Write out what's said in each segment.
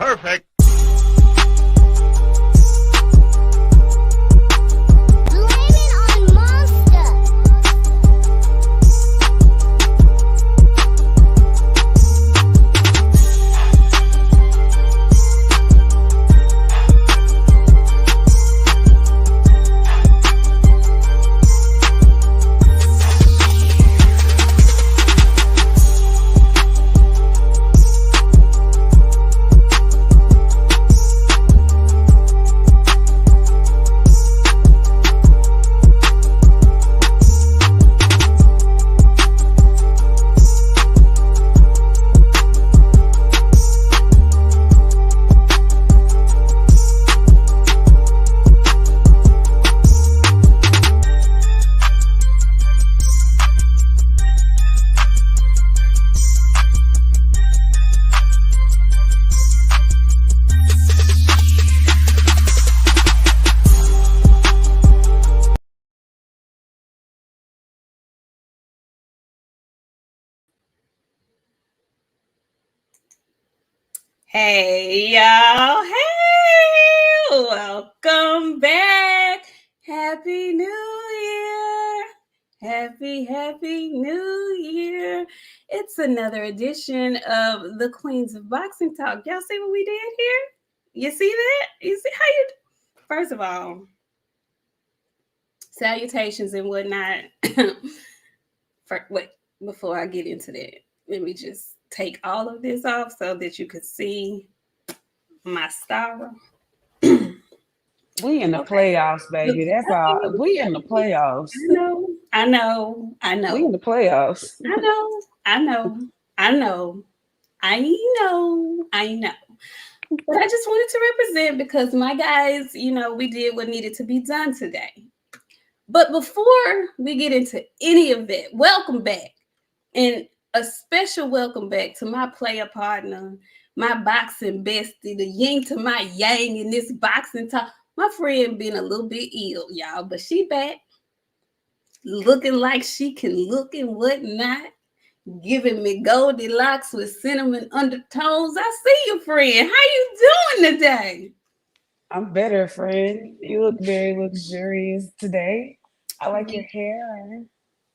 Perfect. Hey, y'all. Hey, welcome back. Happy New Year. Happy New Year. It's another edition of the Queens of Boxing Talk. Y'all see what we did here? You see that? You see how you... First of all, salutations and whatnot. Wait, before I get into that, let me just take all of this off so that you can see my star. We in the playoffs, baby. That's all. We in the playoffs. I know. We in the playoffs. I know. But I just wanted to represent because my guys, we did what needed to be done today. But before we get into any of that, welcome back. And a special welcome back to my player partner, my boxing bestie, the yin to my yang in this boxing talk. My friend been a little bit ill, y'all, but she back looking like she can look and whatnot, giving me Goldilocks with cinnamon undertones. I see you, friend. How you doing today? I'm better, friend. You look very luxurious today. I like your hair.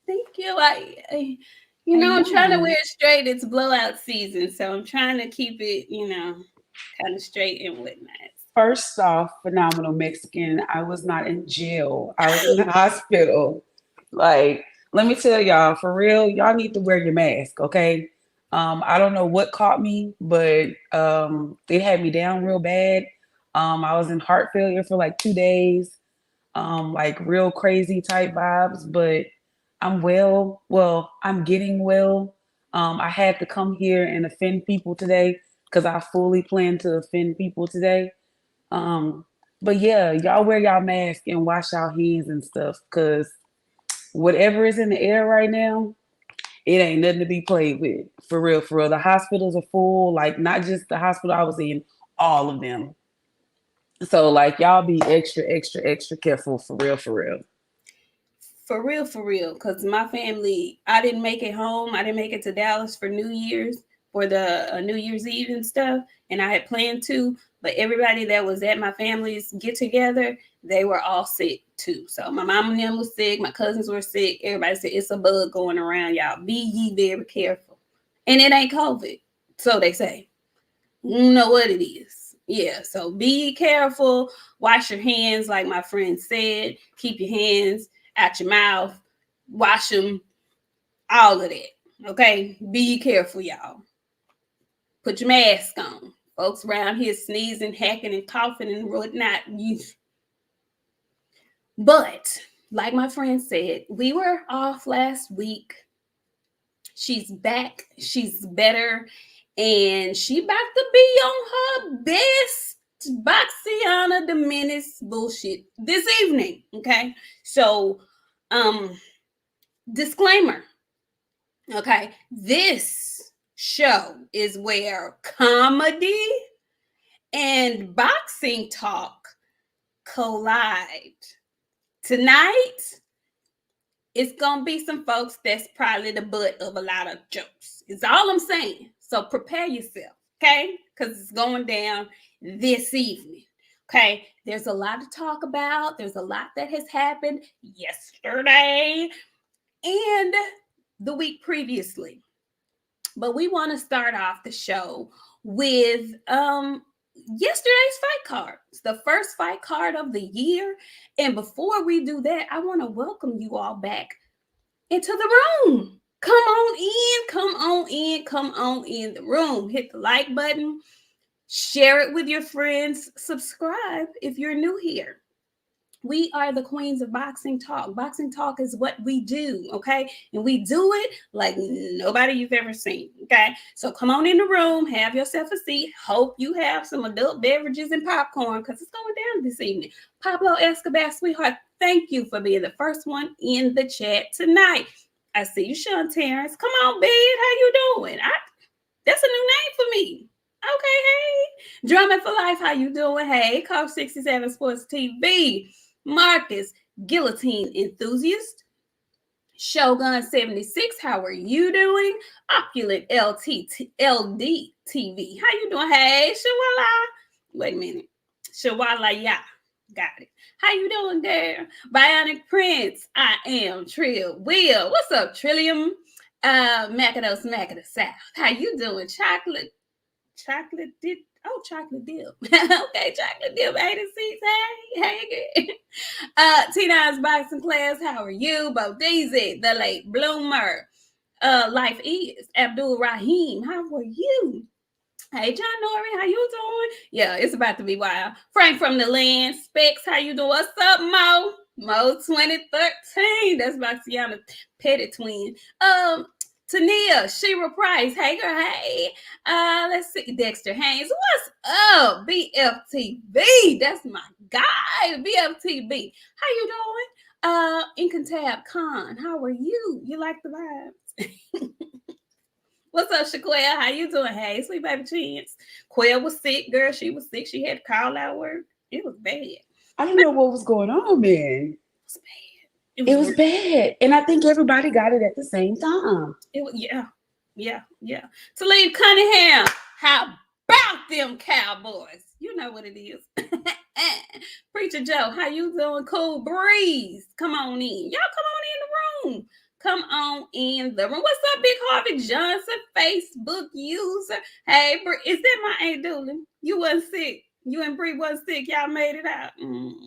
Thank you. I'm trying to wear it straight. It's blowout season, so I'm trying to keep it, kind of straight and whatnot. First off, phenomenal Mexican. I was not in jail. I was in the hospital. Like, let me tell y'all, for real, y'all need to wear your mask, okay? I don't know what caught me, but they had me down real bad. I was in heart failure for like 2 days, like real crazy type vibes, but I'm well. Well, I'm getting well. I had to come here and offend people today because I fully plan to offend people today. But yeah, y'all wear y'all mask and wash y'all hands and stuff because whatever is in the air right now, it ain't nothing to be played with. For real, for real. The hospitals are full, like not just the hospital I was in, all of them. So like y'all be extra, extra, extra careful for real, for real. For real. Because my family, I didn't make it home. I didn't make it to Dallas for New Year's, for the New Year's Eve and stuff. And I had planned to, but everybody that was at my family's get together, they were all sick too. So my mom and them was sick. My cousins were sick. Everybody said it's a bug going around, y'all. Be ye very careful. And it ain't COVID. So they say. You know what it is. Yeah. So be careful. Wash your hands, like my friend said. Keep your hands out your mouth. Wash them. All of that. Okay. Be careful, y'all. Put your mask on. Folks around here sneezing, hacking, and coughing and whatnot. But like my friend said, we were off last week. She's back. She's better. And she about to be on her best BOXIANA the Menace bullshit this evening. Okay. So, disclaimer. Okay. This show is where comedy and boxing talk collide. Tonight, it's going to be some folks that's probably the butt of a lot of jokes. It's all I'm saying. So prepare yourself. Okay, because it's going down this evening. Okay, there's a lot to talk about. There's a lot that has happened yesterday and the week previously. But we want to start off the show with yesterday's fight cards, the first fight card of the year. And before we do that, I want to welcome you all back into the room. Come on in, come on in, come on in the room. Hit the like button, share it with your friends, subscribe if you're new here. We are the queens of boxing talk. Boxing talk is what we do, okay? And we do it like nobody you've ever seen, okay? So come on in the room, have yourself a seat. Hope you have some adult beverages and popcorn because it's going down this evening. Pablo Escobar, sweetheart, thank you for being the first one in the chat tonight. I see you, Sean Terrence. Come on, bed. How you doing? That's a new name for me. Okay, hey. Drumming for Life, how you doing? Hey, Coach 67 Sports TV. Marcus, Guillotine Enthusiast. Shogun 76, how are you doing? Opulent LD TV, how you doing? Hey, Shawala. Wait a minute. Shawala, yeah. Got it. How you doing, girl? Bionic Prince, I am Trill. Will, what's up, Trillium? Macados South. How you doing? Chocolate dip. Oh, chocolate dip. Okay, chocolate dip 86. Hey, T9's boxing class. How are you? Bo Daisy, the late bloomer. Life is Abdul Rahim. How are you? Hey, John Nori, how you doing? Yeah, it's about to be wild. Frank from the land. Specs, how you doing? What's up, Mo? Mo 2013. That's BOXIANA petty twin. Tania, Shira Price. Hey, girl, hey. Let's see. Dexter Haynes. What's up? BFTB. That's my guy. BFTB. How you doing? Incantab Khan. How are you? You like the vibes? What's up, Shaquelle? How you doing? Hey, sweet baby Chance. Quell was sick, girl. She was sick. She had to call out work. It was bad. I didn't know what was going on, man. It was bad. It was bad. And I think everybody got it at the same time. It was, yeah. Talib Cunningham, how about them Cowboys? You know what it is. Preacher Joe, how you doing? Cool breeze. Come on in. Y'all come on in the room. Come on in the room. What's up, Big Harvey Johnson, Facebook user? Hey, is that my Aunt Dooley? You wasn't sick. You and Bree wasn't sick. Y'all made it out. Mm-hmm.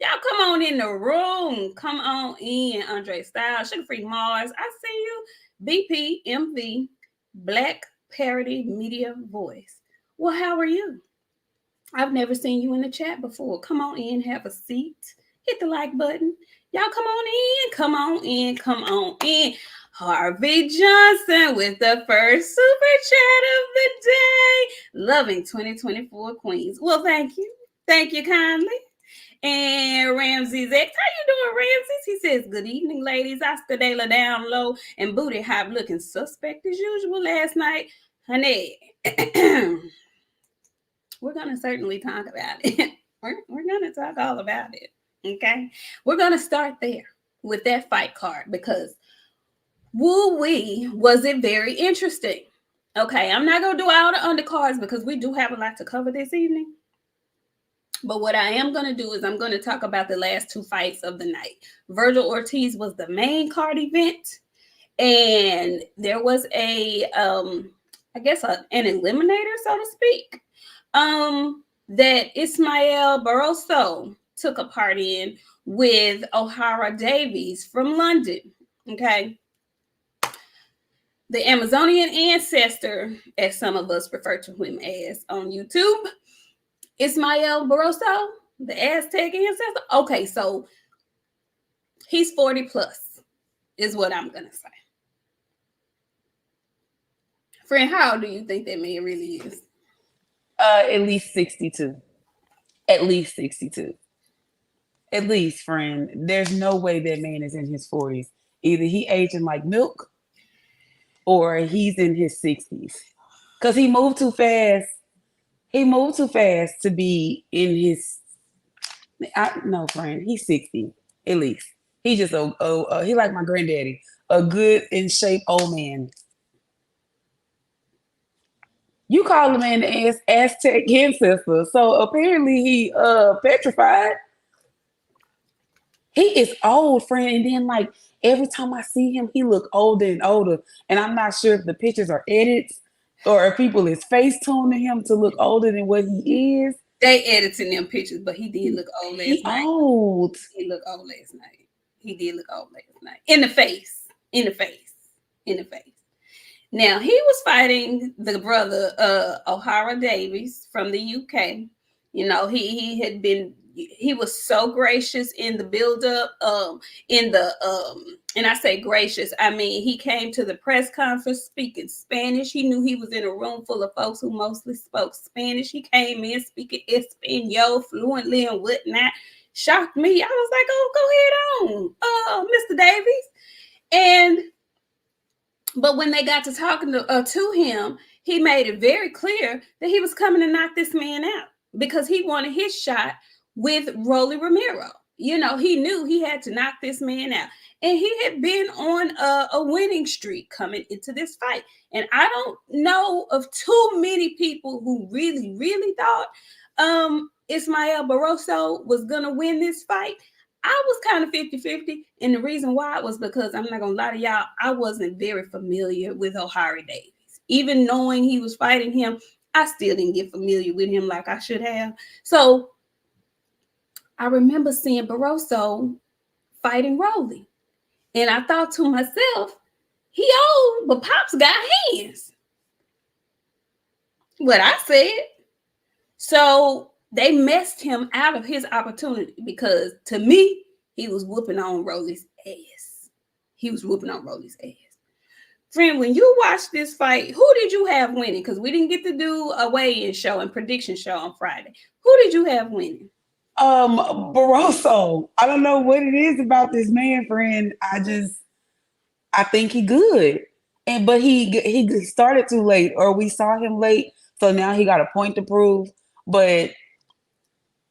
Y'all come on in the room. Come on in. Andre Styles, Sugar Free Mars. I see you. BPMV, Black Parody Media Voice. Well, how are you? I've never seen you in the chat before. Come on in, have a seat. Hit the like button. Y'all come on in. Come on in. Come on in. Harvey Johnson with the first super chat of the day. Loving 2024 Queens. Well, thank you. Thank you kindly. And Ramses X, how you doing, Ramses? He says, good evening, ladies. Oscar De La down low and booty hop looking suspect as usual last night. Honey, we're going to certainly talk about it. We're going to talk all about it, okay? We're going to start there with that fight card because woo-wee, was it very interesting. Okay, I'm not going to do all the undercards because we do have a lot to cover this evening. But what I am going to do is I'm going to talk about the last two fights of the night. Virgil Ortiz was the main card event. And there was an eliminator, so to speak, that Ismael Barroso took a part in with O'Hara Davies from London. Okay. The Amazonian ancestor, as some of us refer to him as on YouTube, Ismael Barroso, the Aztec ancestor. Okay, so he's 40 plus, is what I'm going to say. Friend, how old do you think that man really is? At least 62. At least 62. At least, friend. There's no way that man is in his 40s. Either he aging like milk or he's in his 60s. Because he moved too fast. He moved too fast to be in his... No, friend. He's 60, at least. He just, he like my granddaddy. A good, in shape old man. You call him an Aztec ancestor. So apparently he petrified. He is old, friend. And then like every time I see him, he look older and older. And I'm not sure if the pictures are edits or if people is face tuning him to look older than what he is. They edited them pictures, but he did look old He last night. old. He looked old last night. He did look old last night. In the face. In the face. In the face. Now he was fighting the brother O'Hara Davies from the UK. You know, he was so gracious in the build up in the and I say gracious, I mean he came to the press conference speaking Spanish. He knew he was in a room full of folks who mostly spoke Spanish. He came in speaking Espanol fluently and whatnot. Shocked me. I was like, oh, go ahead on, Mr. Davies. And but when they got to talking to him, he made it very clear that he was coming to knock this man out because he wanted his shot with Rolly Romero. You know, he knew he had to knock this man out. And he had been on a winning streak coming into this fight. And I don't know of too many people who really, really thought Ismael Barroso was going to win this fight. I was kind of 50-50. And the reason why was because I'm not going to lie to y'all, I wasn't very familiar with O'Hara Davies. Even knowing he was fighting him, I still didn't get familiar with him like I should have. So I remember seeing Barroso fighting Rolly. And I thought to myself, he old, but Pop's got hands. What I said. So they messed him out of his opportunity because to me, he was whooping on Rolly's ass. He was whooping on Rolly's ass. Friend, when you watch this fight, who did you have winning? Because we didn't get to do a weigh-in show and prediction show on Friday. Who did you have winning? Barroso. I don't know what it is about this man, friend. I think he good. And but he started too late, or we saw him late, so now he got a point to prove. But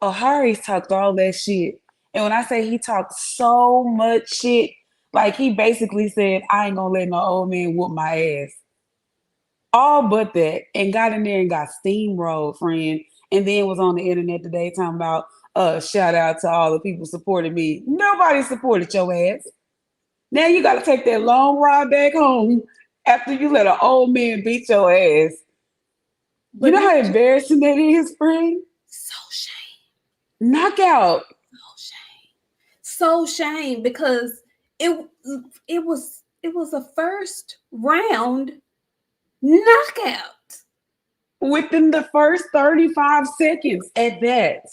O'Hara's talked all that shit. And when I say he talked so much shit, like he basically said, I ain't gonna let no old man whoop my ass. All but that, and got in there and got steamrolled, friend. And then was on the internet today talking about shout out to all the people supporting me. Nobody supported your ass. Now you gotta take that long ride back home after you let an old man beat your ass. You But know how embarrassing that is, friend? so shame. Knockout. So shame. So shame because it it was a first round knockout. Within the first 35 seconds at that.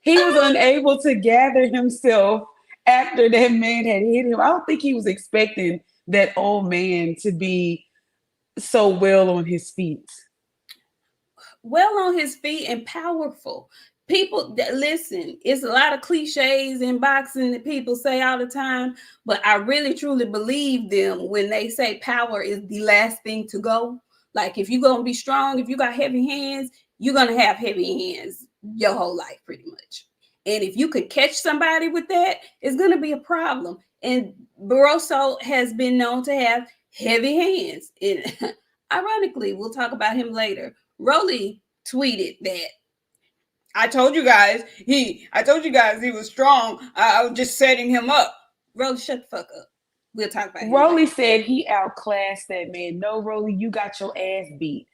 He was unable to gather himself after that man had hit him. I don't think he was expecting that old man to be so well on his feet. Well on his feet and powerful. People that listen, it's a lot of cliches in boxing that people say all the time, but I really truly believe them when they say power is the last thing to go. Like if you're gonna be strong, if you got heavy hands, you're gonna have heavy hands your whole life pretty much. And if you could catch somebody with that, it's gonna be a problem. And Barroso has been known to have heavy hands. And ironically, we'll talk about him later. Rolly tweeted that I told you guys he was strong. I was just setting him up. Rolly, shut the fuck up. We'll talk about him later. Rolly said he outclassed that man. No, Rolly, you got your ass beat.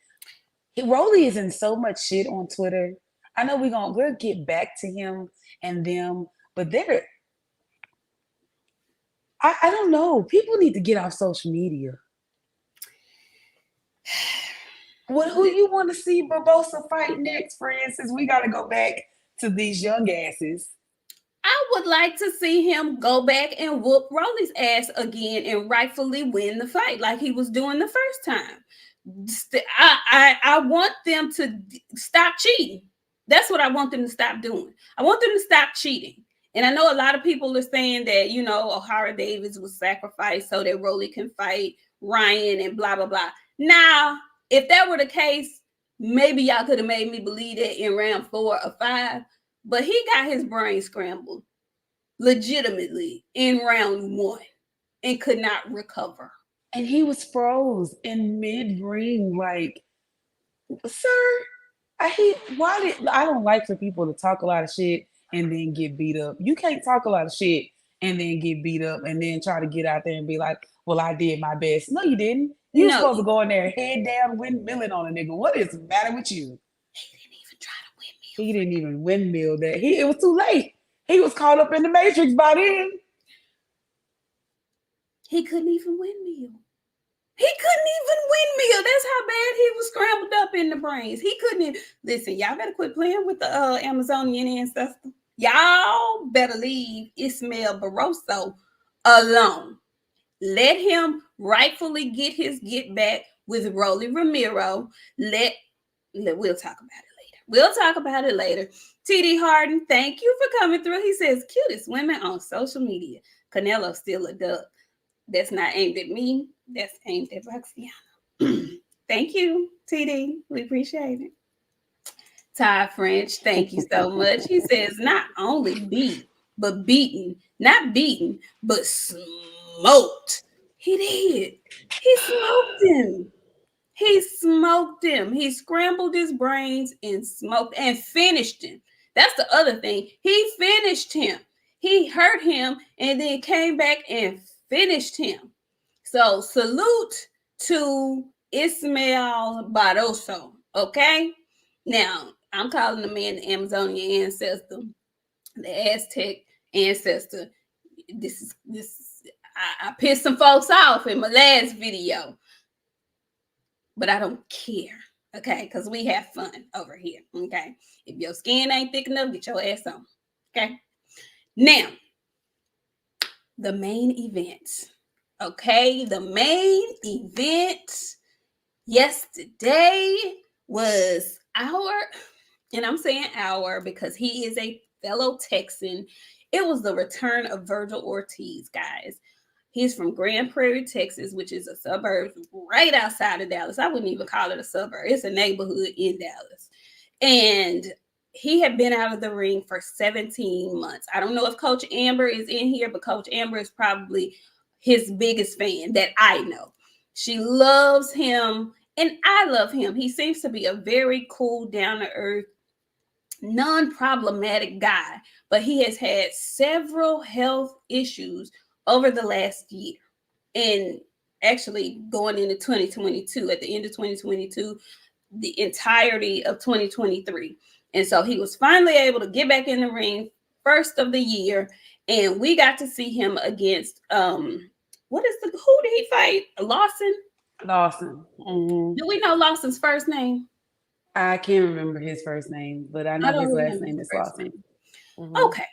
Rolly is in so much shit on Twitter. I know we'll get back to him and them, but I don't know. People need to get off social media. Who you want to see Barbosa fight next, for instance? We got to go back to these young asses. I would like to see him go back and whoop Rolly's ass again and rightfully win the fight like he was doing the first time. I want them to stop cheating. That's what I want them to stop doing. I want them to stop cheating. And I know a lot of people are saying that, you know, O'Hara Davies was sacrificed so that Rolly can fight Ryan and blah, blah, blah. Now, if that were the case, maybe y'all could have made me believe that in round 4 or 5. But he got his brain scrambled legitimately in round 1 and could not recover. And he was froze in mid ring. Like, Sir, I hate why did I don't like for people to talk a lot of shit and then get beat up. You can't talk a lot of shit and then get beat up and then try to get out there and be like, well, I did my best. No, you didn't. You were No, supposed to go in there head down windmilling on a nigga. What is the matter with you? he didn't even try to win me He over. didn't even windmill that. It was too late. He was caught up in the matrix by then. He couldn't even win me. He couldn't even windmill. That's how bad he was scrambled up in the brains. He couldn't even listen. Y'all better quit playing with the Amazonian ancestor. Y'all better leave Ismael Barroso alone. Let him rightfully get his get back with Rolly Ramiro. We'll talk about it later. We'll talk about it later. TD Harden, thank you for coming through. He says cutest women on social media. Canelo's still a dub. That's not aimed at me. That's aimed at BOXIANA. Thank you, TD. We appreciate it. Ty French, thank you so much. He says not only beat, but beaten. Not beaten, but smoked. He did. He smoked him. He smoked him. He scrambled his brains and smoked and finished him. That's the other thing. He finished him. He hurt him and then came back and finished him. So salute to Ismael Barroso. Okay. Now I'm calling the man the Amazonian ancestor, the Aztec ancestor. I pissed some folks off in my last video, but I don't care. Okay, because we have fun over here. Okay. If your skin ain't thick enough, get your ass on. Okay. Now, the main event. Okay, the main event yesterday was and I'm saying our because he is a fellow Texan. It was the return of Virgil Ortiz, guys. He's from Grand Prairie, Texas, which is a suburb right outside of Dallas. I wouldn't even call it a suburb. It's a neighborhood in Dallas. And he had been out of the ring for 17 months. I don't know if Coach Amber is in here, but Coach Amber is probably his biggest fan that I know. She loves him, and I love him. He seems to be a very cool, down-to-earth, non-problematic guy, but he has had several health issues over the last year. And actually going into 2022, at the end of 2022, the entirety of 2023. And so he was finally able to get back in the ring first of the year. And we got to see him against who did he fight? Lawson? Lawson. Mm-hmm. Do we know Lawson's first name? I can't remember his first name, but I know his last name is Lawson. Mm-hmm. Okay.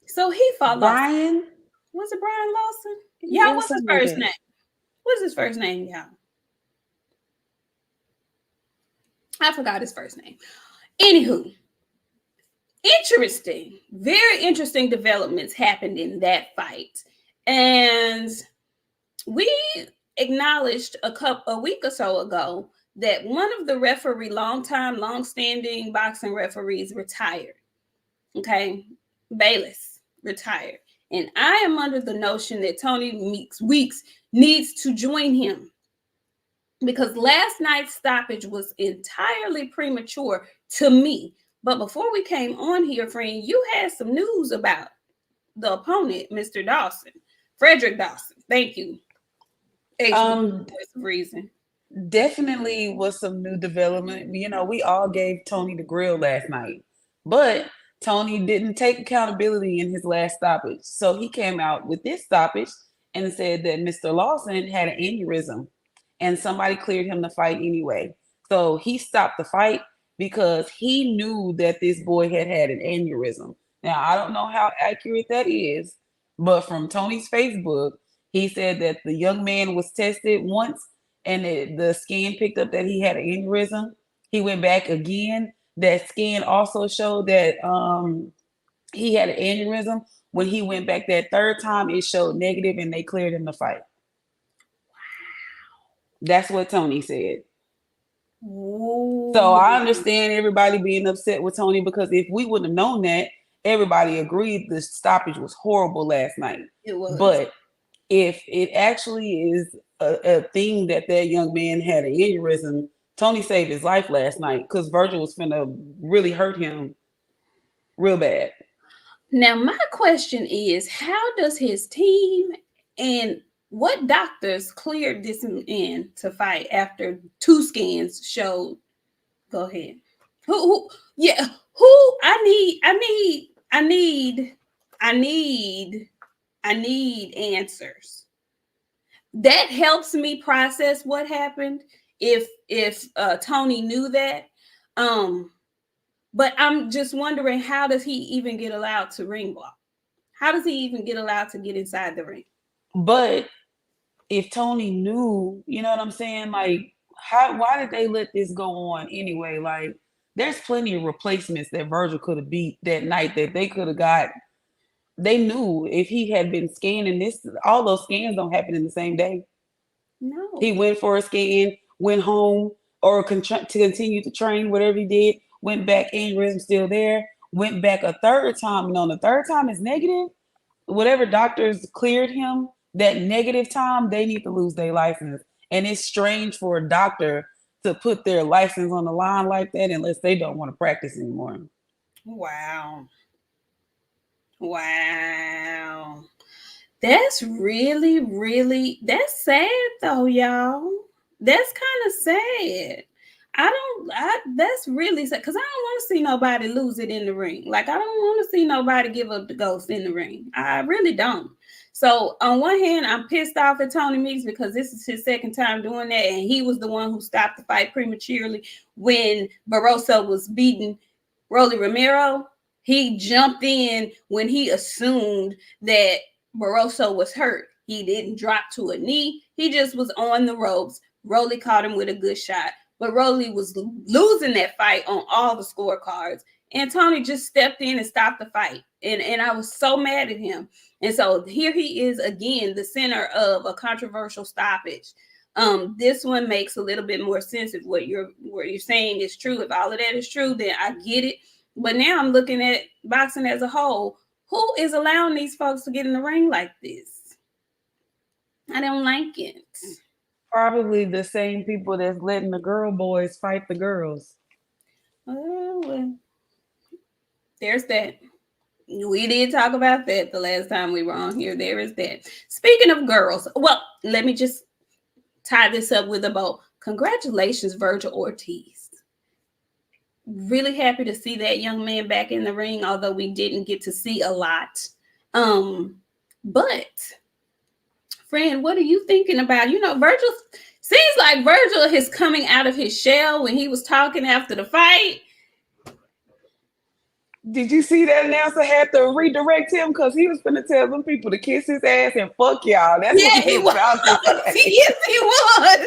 So he fought Brian. Lawson. Was it Brian Lawson? Yeah, what's his first name? What's his first name, y'all? I forgot his first name. Anywho, very interesting developments happened in that fight. And we acknowledged a week or so ago that one of the long-standing boxing referees retired. Okay, Bayless retired. And I am under the notion that Tony Weeks needs to join him because last night's stoppage was entirely premature to me. But before we came on here, friend, you had some news about the opponent, Mr. Dawson, Frederick Dawson. Thank you. Reason. Definitely was some new development. You know, we all gave Tony the grill last night, but Tony didn't take accountability in his last stoppage. So he came out with this stoppage and said that Mr. Lawson had an aneurysm and somebody cleared him to fight anyway. So he stopped the fight because he knew that this boy had an aneurysm. Now, I don't know how accurate that is, but from Tony's Facebook, he said that the young man was tested once and the scan picked up that he had an aneurysm. He went back again. That scan also showed that he had an aneurysm. When he went back that third time, it showed negative and they cleared him to fight. Wow. That's what Tony said. Ooh. So I understand everybody being upset with Tony because if we wouldn't have known that, everybody agreed the stoppage was horrible last night. It was. But if it actually is a thing that young man had an aneurysm, Tony saved his life last night because Virgil was finna really hurt him real bad. Now, my question is, how does his team and what doctors cleared this man to fight after two scans showed? Go ahead. Who yeah, who I need I need answers. That helps me process what happened if Tony knew that. Um but I'm just wondering, how does he even get allowed to ring walk? How does he even get allowed to get inside the ring? But if Tony knew, you know what I'm saying? Like, why did they let this go on anyway? Like, there's plenty of replacements that Virgil could have beat that night that they could have got. They knew if he had been scanning this, all those scans don't happen in the same day. No. He went for a scan, went home, or to continue to train, whatever he did, went back, aneurysm still there, went back a third time, and on the third time is negative. Whatever doctors cleared him, that negative time, they need to lose their license. And it's strange for a doctor to put their license on the line like that unless they don't want to practice anymore. Wow. Wow. That's really, really, that's sad though, y'all. That's kind of sad. That's really sad because I don't want to see nobody lose it in the ring. Like, I don't want to see nobody give up the ghost in the ring. I really don't. So, on one hand, I'm pissed off at Tony Meeks because this is his second time doing that. And he was the one who stopped the fight prematurely when Barroso was beating Rolly Romero. He jumped in when he assumed that Barroso was hurt. He didn't drop to a knee. He just was on the ropes. Rolly caught him with a good shot. But Rolly was losing that fight on all the scorecards. And Tony just stepped in and stopped the fight. And I was so mad at him. And so here he is again, the center of a controversial stoppage. This one makes a little bit more sense if what you're saying is true. If all of that is true, then I get it. But now I'm looking at boxing as a whole. Who is allowing these folks to get in the ring like this? I don't like it. Probably the same people that's letting the girl boys fight the girls. Oh, well, there's that. We did talk about that the last time we were on here. There is that. Speaking of girls, well, let me just tie this up with a bow. Congratulations, Virgil Ortiz. Really happy to see that young man back in the ring, although we didn't get to see a lot. But friend, what are you thinking about? You know, Virgil seems like Virgil is coming out of his shell when he was talking after the fight. Did you see that announcer had to redirect him because he was going to tell them people to kiss his ass and fuck y'all? That's what he was about to say. Yes, he was.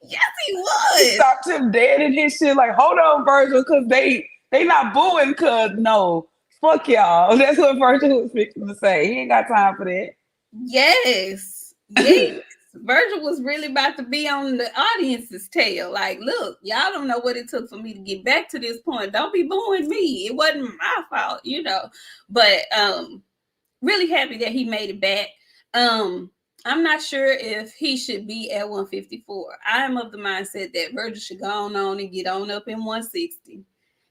Yes, he was. He stopped him dead in his shit. Like, hold on, Virgil, because they not booing. Because no, fuck y'all. That's what Virgil was fixing to say. He ain't got time for that. Yes. Virgil was really about to be on the audience's tail. Like, look, y'all don't know what it took for me to get back to this point. Don't be booing me. It wasn't my fault, you know. But really happy that he made it back. I'm not sure if he should be at 154. I am of the mindset that Virgil should go on and get on up in 160.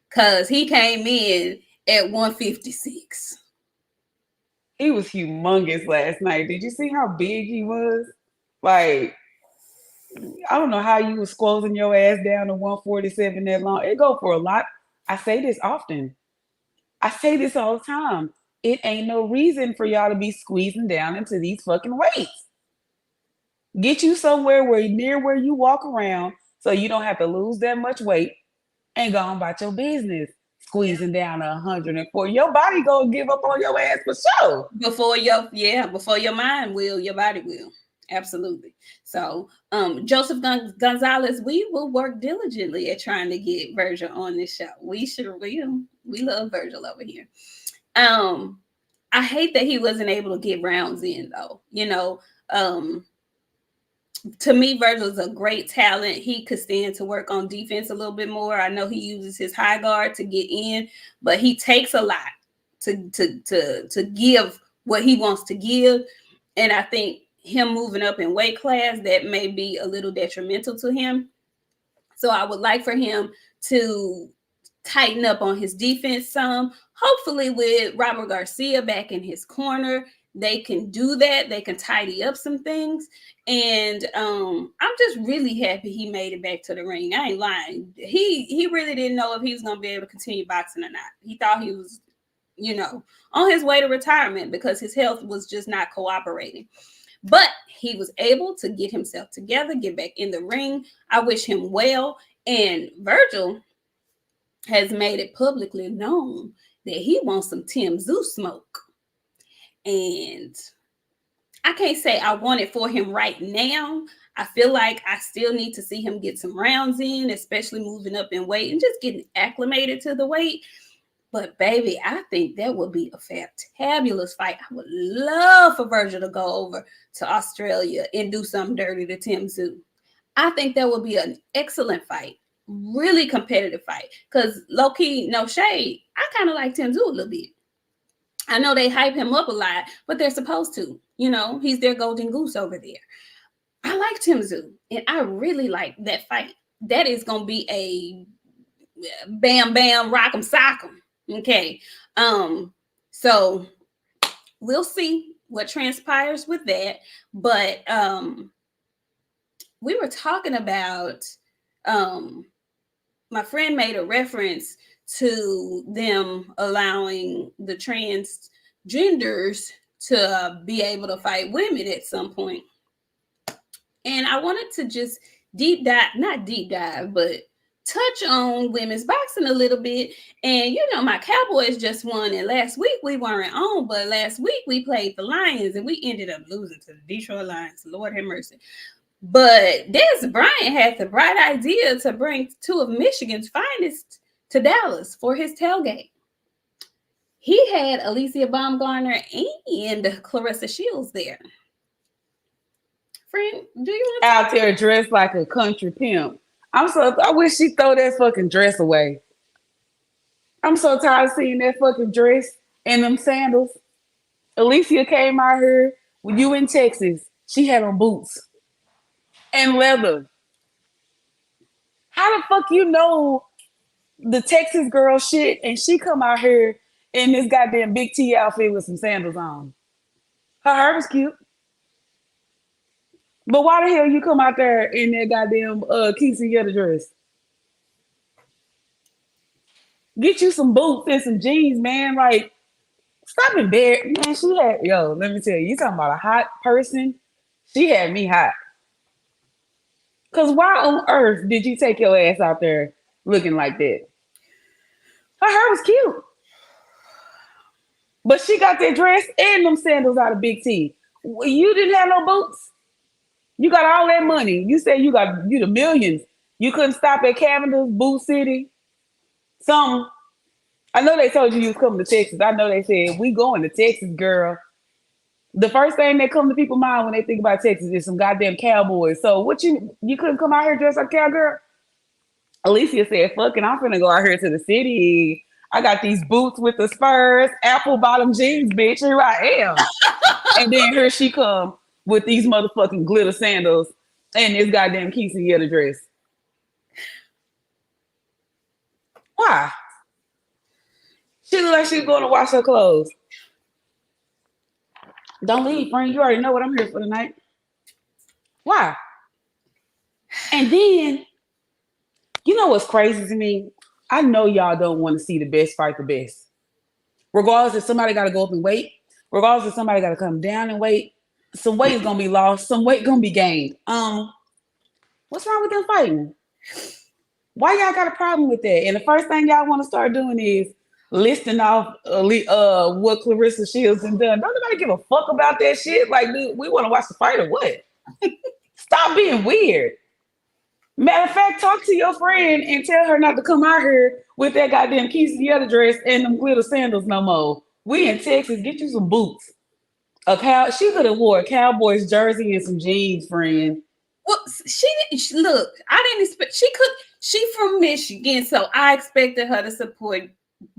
Because he came in at 156. He was humongous last night. Did you see how big he was? Like, I don't know how you was squeezing your ass down to 147 that long. It go for a lot. I say this often. I say this all the time. It ain't no reason for y'all to be squeezing down into these fucking weights. Get you somewhere near where you walk around so you don't have to lose that much weight and go on about your business. Squeezing down 104. Your body gonna give up on your ass for sure. Before your mind will, your body will. Absolutely. So, Joseph Gonzalez, we will work diligently at trying to get Virgil on this show. We sure will. We love Virgil over here. I hate that he wasn't able to get rounds in, though. You know, to me, Virgil's a great talent. He could stand to work on defense a little bit more. I know he uses his high guard to get in, but he takes a lot to give what he wants to give. And I think him moving up in weight class, that may be a little detrimental to him. So I would like for him to tighten up on his defense some. Hopefully, with Robert Garcia back in his corner, they can do that. They can tidy up some things. And I'm just really happy he made it back to the ring. I ain't lying. He really didn't know if he was gonna be able to continue boxing or not. He thought he was, on his way to retirement because his health was just not cooperating. But he was able to get himself together, get back in the ring. I wish him well. And Virgil has made it publicly known that he wants some Tim Zoo smoke. And I can't say I want it for him right now. I feel like I still need to see him get some rounds in, especially moving up in weight and just getting acclimated to the weight. But baby, I think that would be a fantabulous fight. I would love for Virgil to go over to Australia and do something dirty to Tim Zoo. I think that would be an excellent fight. Really competitive fight. Because low-key, no shade, I kind of like Tim Zoo a little bit. I know they hype him up a lot, but they're supposed to. He's their golden goose over there. I like Tim Zoo, and I really like that fight. That is going to be a bam, bam, rock 'em, sock 'em. Okay. So we'll see what transpires with that. But we were talking about my friend made a reference to them allowing the transgenders to be able to fight women at some point. And I wanted to just not deep dive, but touch on women's boxing a little bit. And my Cowboys just won, and last week we weren't on, but last week we played the Lions and we ended up losing to the Detroit Lions. Lord have mercy. But Des Bryant had the bright idea to bring two of Michigan's finest to Dallas for his tailgate. He had Alicia Baumgartner and Clarissa Shields there. Friend, do you want to out there dressed like a country pimp? I wish she throw that fucking dress away. I'm so tired of seeing that fucking dress and them sandals. Alicia came out here when you in Texas. She had on boots and leather. How the fuck you know the Texas girl shit and she come out here in this goddamn big T outfit with some sandals on? Her hair was cute. But why the hell you come out there in that goddamn quinceañera dress? Get you some boots and some jeans, man. Like, stop embarrassing. Man, let me tell you, you talking about a hot person? She had me hot. Because why on earth did you take your ass out there looking like that? Her hair was cute. But she got that dress and them sandals out of Big T. You didn't have no boots? You got all that money. You said you the millions. You couldn't stop at Cavender's, Boo City, something. I know they told you was coming to Texas. I know they said, we going to Texas, girl. The first thing that come to people's mind when they think about Texas is some goddamn cowboys. So what you couldn't come out here dressed like a cowgirl? Alicia said, fuck it, I'm finna go out here to the city. I got these boots with the spurs, apple bottom jeans, bitch. Here I am. And then here she come with these motherfucking glitter sandals and this goddamn quinceañera dress. Why? She look like she's going to wash her clothes. Don't leave, friend. You already know what I'm here for tonight. Why? And then, you know what's crazy to me? I know y'all don't want to see the best fight the best. Regardless if somebody got to go up and weight, regardless if somebody got to come down and weight, some weight is going to be lost, some weight going to be gained. What's wrong with them fighting? Why y'all got a problem with that? And the first thing y'all want to start doing is listing off what Clarissa Shields and done. Don't nobody give a fuck about that shit. Like, dude, we want to watch the fight or what? Stop being weird. Matter of fact, talk to your friend and tell her not to come out here with that goddamn quinceañera dress and them glitter sandals no more. We in Texas, get you some boots. She could have wore a Cowboys jersey and some jeans, friend. Well, she didn't look. I didn't expect she from Michigan, so I expected her to support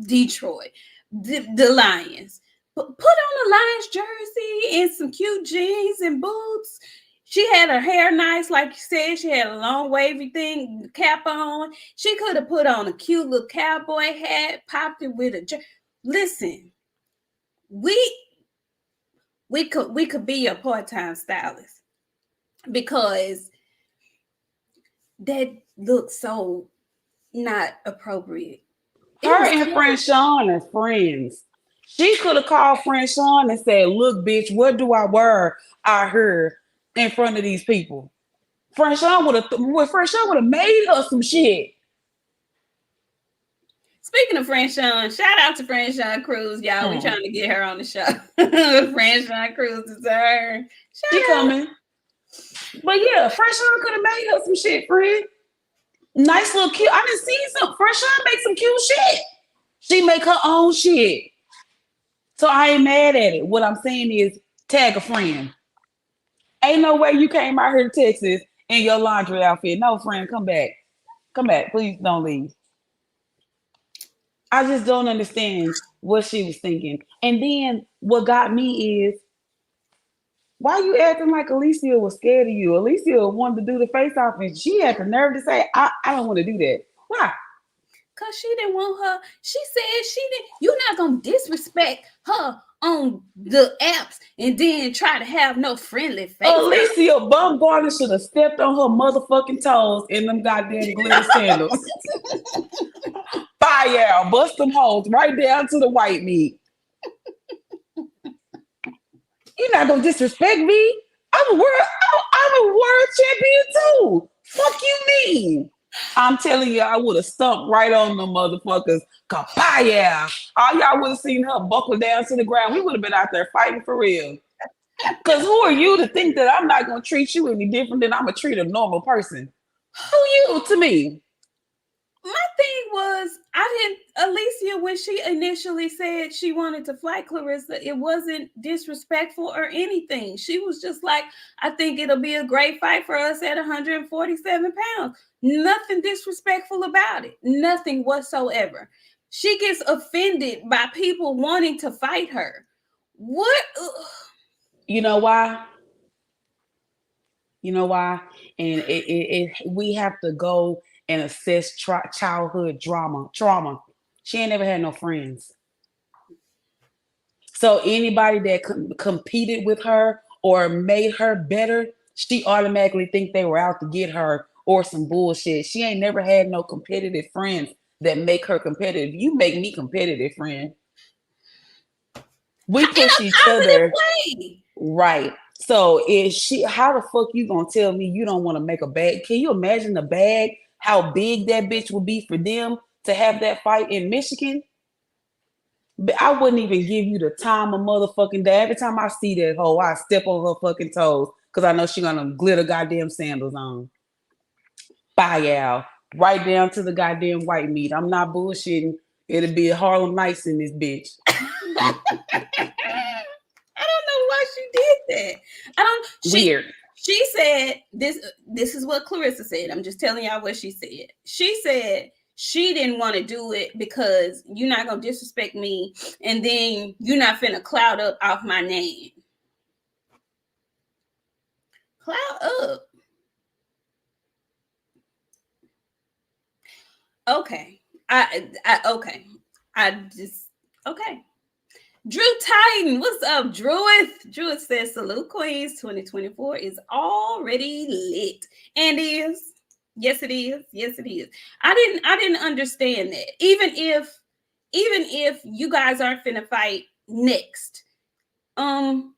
Detroit, the Lions. But put on a Lions jersey and some cute jeans and boots. She had her hair nice, like you said. She had a long wavy thing cap on. She could have put on a cute little cowboy hat, popped it with a. Listen, we we could be a part-time stylist because that looks so not appropriate. It Her was and Friend close. Sean are friends. She could have called Friend Sean and said, "Look, bitch, what do I wear out here in front of these people?" Friend Sean would have made her some shit. Speaking of Fran Sean, shout out to Fran Sean Cruz, y'all. We Hmm. trying to get her on the show. Fran Sean Cruz is her. She Shout out. coming. But yeah, Friend Sean could have made her some shit, friend. Nice little cute. I didn't see some Friend Sean make some cute shit. She make her own shit. So I ain't mad at it. What I'm saying is tag a friend. Ain't no way you came out here to Texas in your laundry outfit. No, friend, come back. Come back. Please don't leave. I just don't understand what she was thinking. And then what got me is why you acting like Alicia was scared of you? Alicia wanted to do the face off and she had the nerve to say, I don't want to do that. Why? Cause she didn't want her. She said she didn't. You're not gonna disrespect her on the apps and then try to have no friendly face off. Alicia Bumgarner should have stepped on her motherfucking toes in them goddamn glitter sandals. Fire out, bust them holes right down to the white meat. You're not gonna disrespect me. I'm a world champion too. Fuck you mean? I'm telling you, I would have stumped right on them motherfuckers. Kapaya! All y'all would have seen her buckle down to the ground. We would have been out there fighting for real. Cause who are you to think that I'm not gonna treat you any different than I'm gonna treat a normal person? Who you to me? My thing was, I didn't, Alicia, when she initially said she wanted to fight Clarissa, it wasn't disrespectful or anything. She was just like, I think it'll be a great fight for us at 147 pounds. Nothing disrespectful about it, nothing whatsoever. She gets offended by people wanting to fight her. What? Ugh. You know why? You know why? And we have to go and assess childhood trauma. She ain't never had no friends. So anybody that competed with her or made her better, she automatically think they were out to get her or some bullshit. She ain't never had no competitive friends that make her competitive. You make me competitive, friend. We In push a each positive other way. right. So is she? How the fuck you gonna tell me you don't want to make a bag? Can you imagine the bag? How big that bitch would be for them to have that fight in Michigan? But I wouldn't even give you the time of motherfucking day. Every time I see that hoe, I step on her fucking toes because I know she gonna glitter goddamn sandals on. Bye, y'all. Right down to the goddamn white meat. I'm not bullshitting. It'll be a Harlem Nights in this bitch. I don't know why she did that. I don't. Weird. She said this. This is what Clarissa said. I'm just telling y'all what she said. She said she didn't want to do it because you're not gonna disrespect me, and then you're not finna cloud up off my name. Cloud up. Okay. I okay. I just okay. Drew Titan, what's up, Druid? Druid says, "Salute Queens. 2024 is already lit, and is. Yes, it is. Yes, it is. I didn't understand that. Even if you guys aren't finna fight next, um,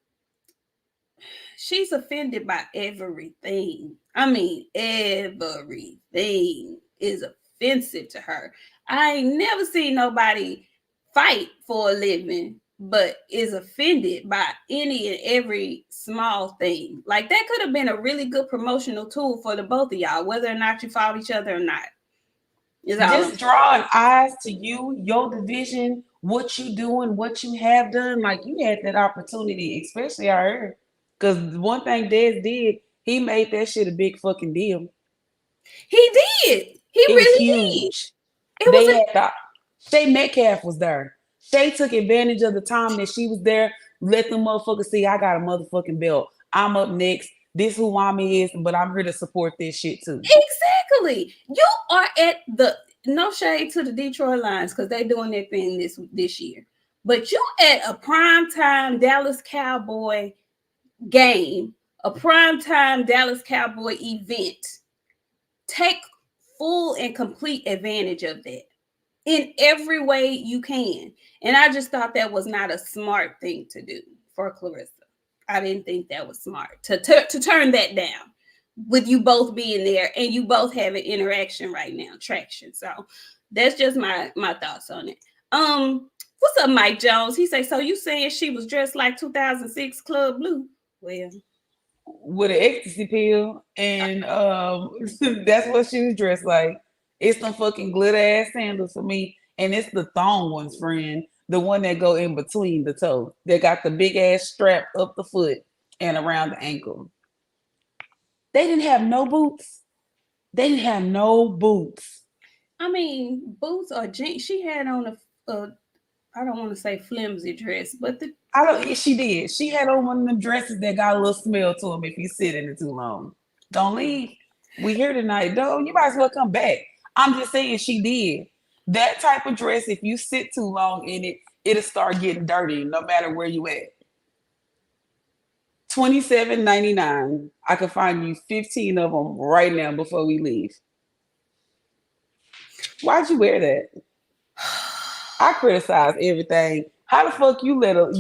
she's offended by everything. I mean, everything is offensive to her. I ain't never seen nobody fight for a living but is offended by any and every small thing. Like that could have been a really good promotional tool for the both of y'all, whether or not you fought each other or not. Is all I'm Just saying. drawing eyes to you, your division, what you doing, what you have done. Like you had that opportunity, especially out here. Because one thing Dez did, he made that shit a big fucking deal. He did. He It was really did. huge. It was They a had the Shay Metcalf was there. Shay took advantage of the time that she was there. Let them motherfuckers see I got a motherfucking belt. I'm up next. this who mommy is, but I'm here to support this shit too. Exactly. You are at the no shade to the Detroit Lions because they're doing their thing this year. But you at a primetime Dallas Cowboy game, a primetime Dallas Cowboy event. Take full and complete advantage of that in every way you can. And I just thought that was not a smart thing to do for Clarissa. I didn't think that was smart to turn that down with you both being there and you both having interaction right now, traction. So that's just my thoughts on it. What's up, Mike Jones? He say, so you saying she was dressed like 2006 Club Blue? Well, with an ecstasy pill, and that's what she was dressed like. It's some fucking glitter ass sandals for me, and it's the thong ones, friend. The one that go in between the toes. They got the big ass strap up the foot and around the ankle. They didn't have no boots. They didn't have no boots. I mean, boots or jeans. She had on a I don't want to say flimsy dress, but the I don't. She did. She had on one of them dresses that got a little smell to them if you sit in it too long. Don't leave. We here tonight, though. You might as well come back. I'm just saying she did. That type of dress, if you sit too long in it, it'll start getting dirty no matter where you at. $27.99. I can find you 15 of them right now before we leave. Why'd you wear that? I criticize everything. How the fuck you let her,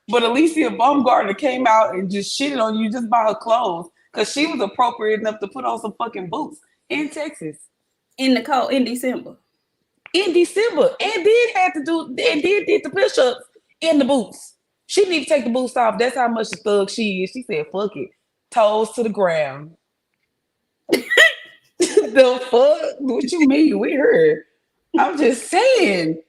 but Alicia Baumgartner came out and just shitted on you just by her clothes because she was appropriate enough to put on some fucking boots in Texas in the cold in December. And did the push-ups in the boots. She need to take the boots off. That's how much a thug she is. She said, fuck it. Toes to the ground. The fuck? What you mean? We heard. I'm just saying.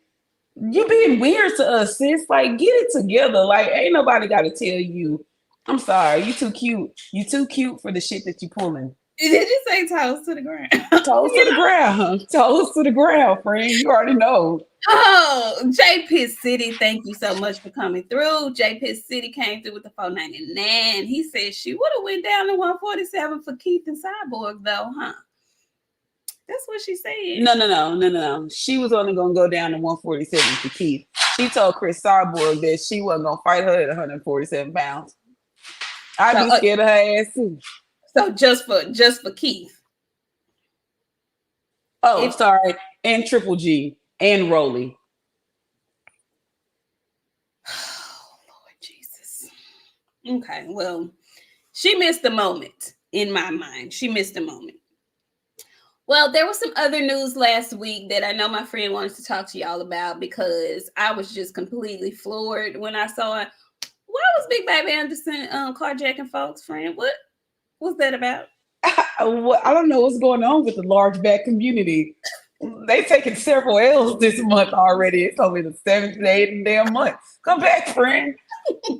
You being weird to us, sis. Like, get it together. Like, ain't nobody got to tell you. I'm sorry. You too cute. You too cute for the shit that you pulling. Did you say toes to the ground? Toes to the ground. Toes to the ground, friend. You already know. Oh, J Pitt City, thank you so much for coming through. J Pitt City came through with the 499. He said she would have went down to 147 for Keith and Cyborg, though, huh? That's what she said. No. She was only gonna go down to 147 for Keith. She told Chris Cyborg that she wasn't gonna fight her at 147 pounds. I'd be scared of her ass too. So just for Keith. Oh, sorry. And Triple G and Rolly. Oh, Lord Jesus. Okay, well, she missed the moment in my mind. She missed the moment. Well, there was some other news last week that I know my friend wanted to talk to y'all about because I was just completely floored when I saw it. Why was Big Baby Anderson carjacking folks, friend? What was that about? I don't know what's going on with the large back community. They taking several L's this month already. It's only the 7th, 8th damn month. Come back, friend.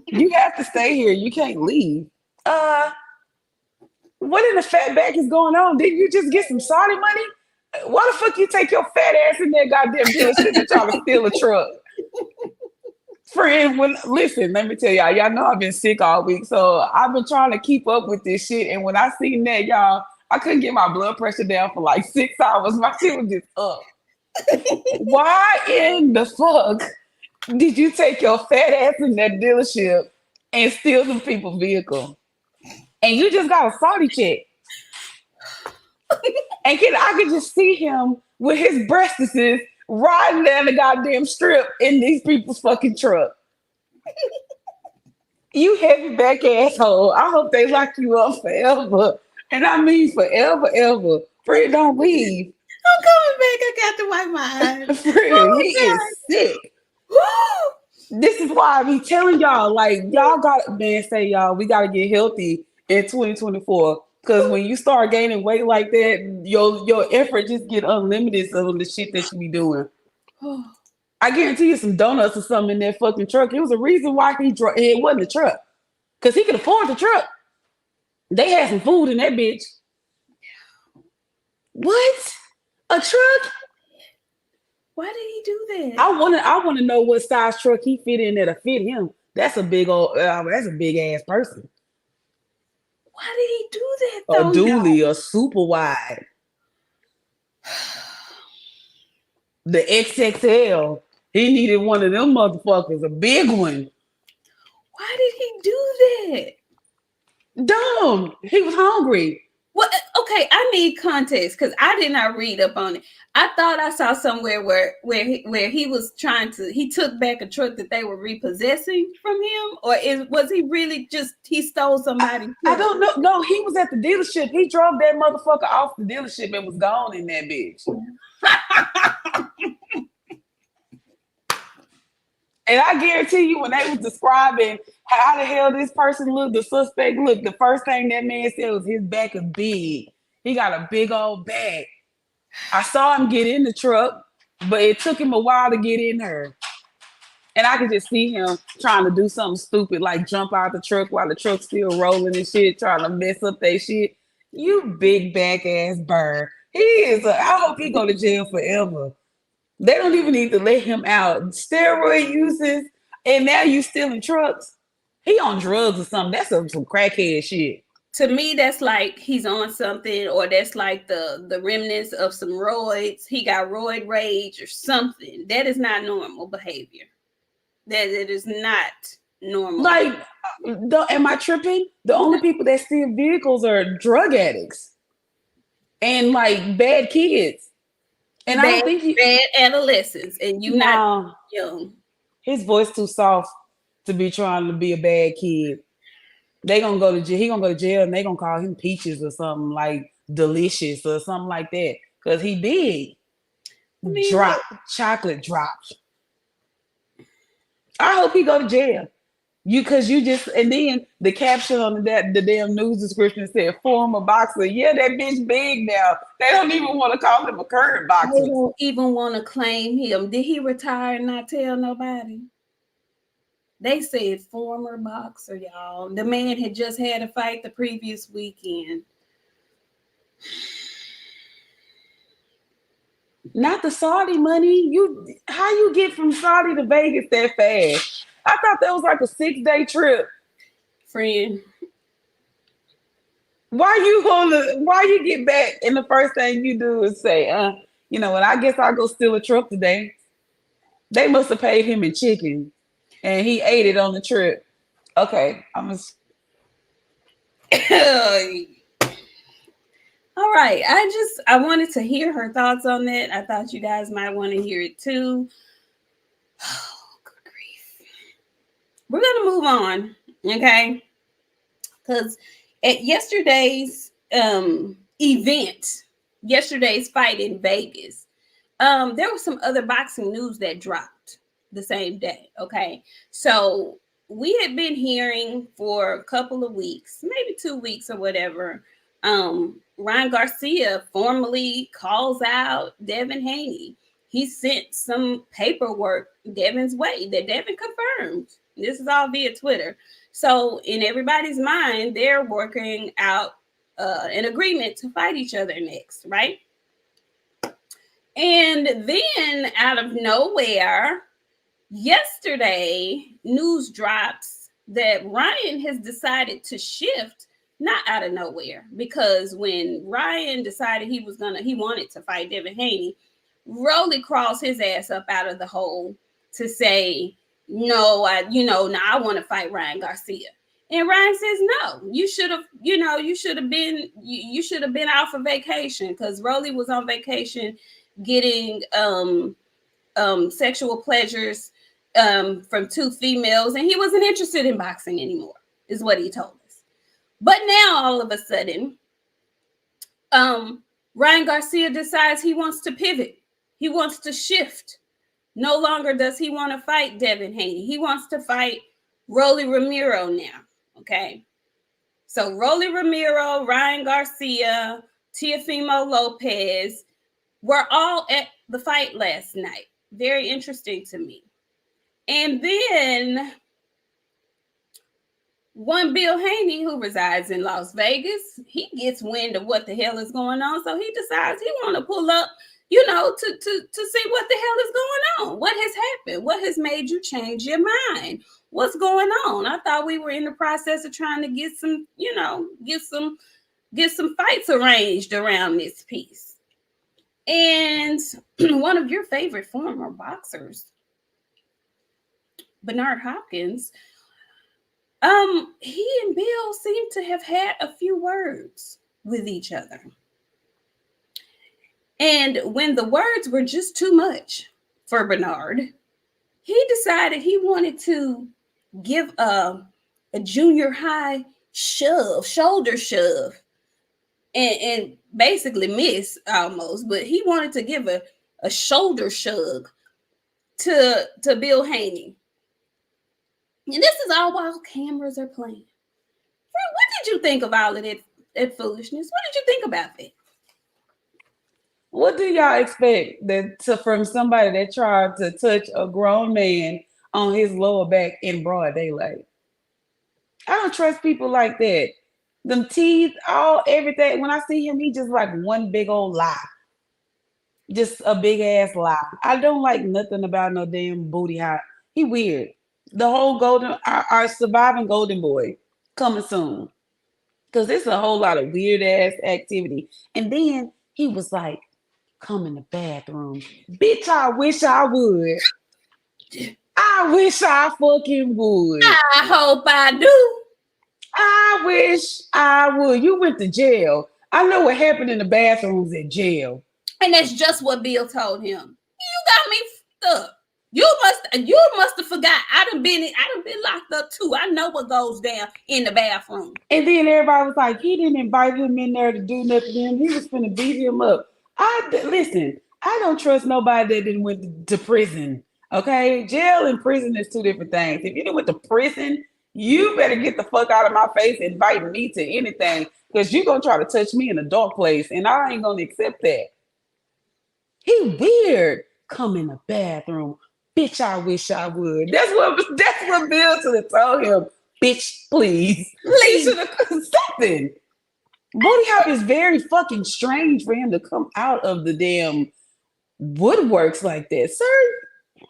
You have to stay here. You can't leave. What in the fat back is going on? Did you just get some Saudi money? Why the fuck you take your fat ass in that goddamn dealership and try to steal a truck? Friend, listen, let me tell y'all know I've been sick all week, so I've been trying to keep up with this shit. And when I seen that, y'all, I couldn't get my blood pressure down for like 6 hours. My shit was just up. Why in the fuck did you take your fat ass in that dealership and steal some people's vehicle? And you just got a Saudi check. And I could just see him with his breastises riding down the goddamn strip in these people's fucking truck. You heavy back asshole. I hope they lock you up forever. And I mean forever, ever. Fred, don't leave. I'm coming back. I got to wipe my eyes. Fred, he is sick. This is why I be telling y'all, like, y'all got, man, say y'all, we got to get healthy in 2024. Because when you start gaining weight like that, your effort just get unlimited of the shit that you be doing. I guarantee you some donuts or something in that fucking truck. It was a reason why it wasn't a truck. Because he could afford the truck. They had some food in that bitch. What? A truck? Why did he do that? I wanna know what size truck he fit in that'll fit him. That's a big old that's a big ass person. Why did he do that A though, y'all? dually, a super wide, the XXL. He needed one of them motherfuckers, a big one. Why did he do that? Dumb. He was hungry. Well, okay, I need context because I did not read up on it. I thought I saw somewhere where he was trying to he took back a truck that they were repossessing from him, or was he really just he stole somebody's I truck? don't know. No, he was at the dealership. He drove that motherfucker off the dealership and was gone in that bitch. And I guarantee you, when they was describing how the hell this person looked, the suspect looked, the first thing that man said was his back is big. He got a big old back. I saw him get in the truck, but it took him a while to get in her. And I could just see him trying to do something stupid, like jump out the truck while the truck's still rolling and shit, trying to mess up that shit. You big back ass bird. He is. I hope he go to jail forever. They don't even need to let him out. Steroid uses, and now you stealing trucks. He on drugs or something. That's some crackhead shit. To me, that's like he's on something, or that's like the remnants of some roids. He got roid rage or something. That is not normal behavior. That it is not normal. Like, am I tripping? The only people that steal vehicles are drug addicts and like bad kids. And I don't think bad adolescents, and you not young. His voice too soft to be trying to be a bad kid. They gonna go to jail. He gonna go to jail, and they gonna call him Peaches or something like Delicious or something like that. Cause he big. Drop chocolate drops. I hope he go to jail. And then the caption on the damn news description said former boxer. Yeah, that bitch big now. They don't even want to call him a current boxer. They don't even want to claim him. Did he retire and not tell nobody? They said former boxer, y'all. The man had just had a fight the previous weekend. Not the Saudi money. How you get from Saudi to Vegas that fast? I thought that was like a 6-day trip. Friend. Why you get back and the first thing you do is say, you know what, I guess I'll go steal a truck today. They must have paid him in chicken and he ate it on the trip. Okay, All right. I wanted to hear her thoughts on that. I thought you guys might want to hear it too. Oh, good grief. We're gonna move on, okay? Because at yesterday's event, yesterday's fight in Vegas, there was some other boxing news that dropped the same day. Okay, so we had been hearing for a couple of weeks, maybe 2 weeks or whatever. Ryan Garcia formally calls out Devin Haney. He sent some paperwork Devin's way that Devin confirmed. This is all via Twitter. So in everybody's mind, they're working out an agreement to fight each other next, right? And then out of nowhere, yesterday, news drops that Ryan has decided to shift, not out of nowhere, because when Ryan decided he wanted to fight Devin Haney, Rolly crawls his ass up out of the hole to say, no, I want to fight Ryan Garcia. And Ryan says, no, you should have been out for vacation, because Rolly was on vacation getting sexual pleasures from 2 females, and he wasn't interested in boxing anymore, is what he told us. But now all of a sudden, Ryan Garcia decides he wants to pivot. He wants to shift. No longer does he want to fight Devin Haney. He wants to fight Rolly Romero now. Okay. So Rolly Romero, Ryan Garcia, Teofimo Lopez were all at the fight last night. Very interesting to me. And then one Bill Haney, who resides in Las Vegas, he gets wind of what the hell is going on. So he decides he want to pull up, to see what the hell is going on. What has happened? What has made you change your mind? what's going on. I thought we were in the process of trying to get some, get some fights arranged around this piece. And one of your favorite former boxers, Bernard Hopkins, he and Bill seem to have had a few words with each other. And when the words were just too much for Bernard, he decided he wanted to give a junior high shoulder shove, and basically miss almost, but he wanted to give a shoulder shrug to Bill Haney. And this is all while cameras are playing. What did you think of all of that foolishness? What did you think about it? What do y'all expect from somebody that tried to touch a grown man on his lower back in broad daylight? I don't trust people like that. Them teeth, everything. When I see him, he just like one big old lie. Just a big ass lie. I don't like nothing about no damn booty hot. He weird. The whole our surviving golden boy coming soon. Because there's a whole lot of weird ass activity. And then he was like, come in the bathroom. Bitch, I wish I would. I wish I fucking would. I hope I do. I wish I would. You went to jail. I know what happened in the bathrooms at jail. And that's just what Bill told him. You got me fucked up. You must have forgot. I done been locked up too. I know what goes down in the bathroom. And then everybody was like, he didn't invite him in there to do nothing to him. He was finna beat him up. Listen, I don't trust nobody that didn't went to prison. Okay? Jail and prison is two different things. If you didn't went to prison, you better get the fuck out of my face inviting me to anything, because you're going to try to touch me in a dark place, and I ain't going to accept that. He weird. Come in the bathroom. Bitch, I wish I would. That's what Bill should have told him. Bitch, please. He should have something. Booty Hop is very fucking strange for him to come out of the damn woodworks like that, sir.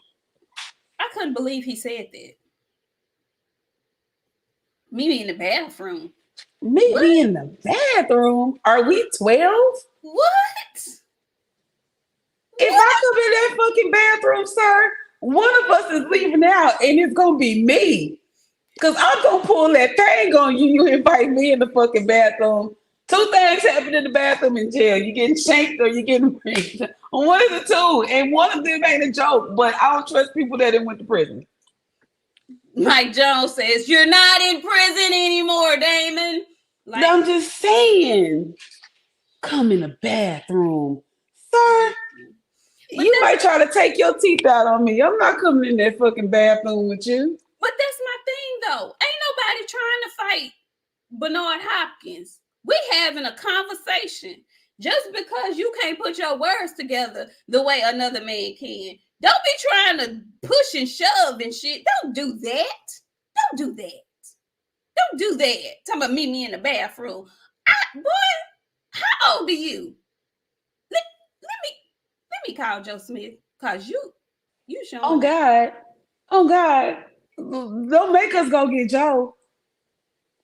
I couldn't believe he said that. Me in the bathroom. Me be in the bathroom? Are we 12? What? If I come in that fucking bathroom, sir, one of us is leaving out, and it's gonna be me. Cause I'm gonna pull that thing on you. You invite me in the fucking bathroom. Two things happen in the bathroom in jail. You getting shanked or you getting raped. One of the two. And one of them ain't a joke, but I don't trust people that went to prison. Mike Jones says, you're not in prison anymore, Damon. I'm just saying. Come in the bathroom. Sir, you might try to take your teeth out on me. I'm not coming in that fucking bathroom with you. But that's my thing, though. Ain't nobody trying to fight Bernard Hopkins. We having a conversation. Just because you can't put your words together the way another man can, don't be trying to push and shove and shit. Don't do that. Don't do that. Don't do that. Talking about meet me in the bathroom. Boy, how old are you? Let me call Joe Smith, cause you showing. Oh God. Don't make us go get Joe.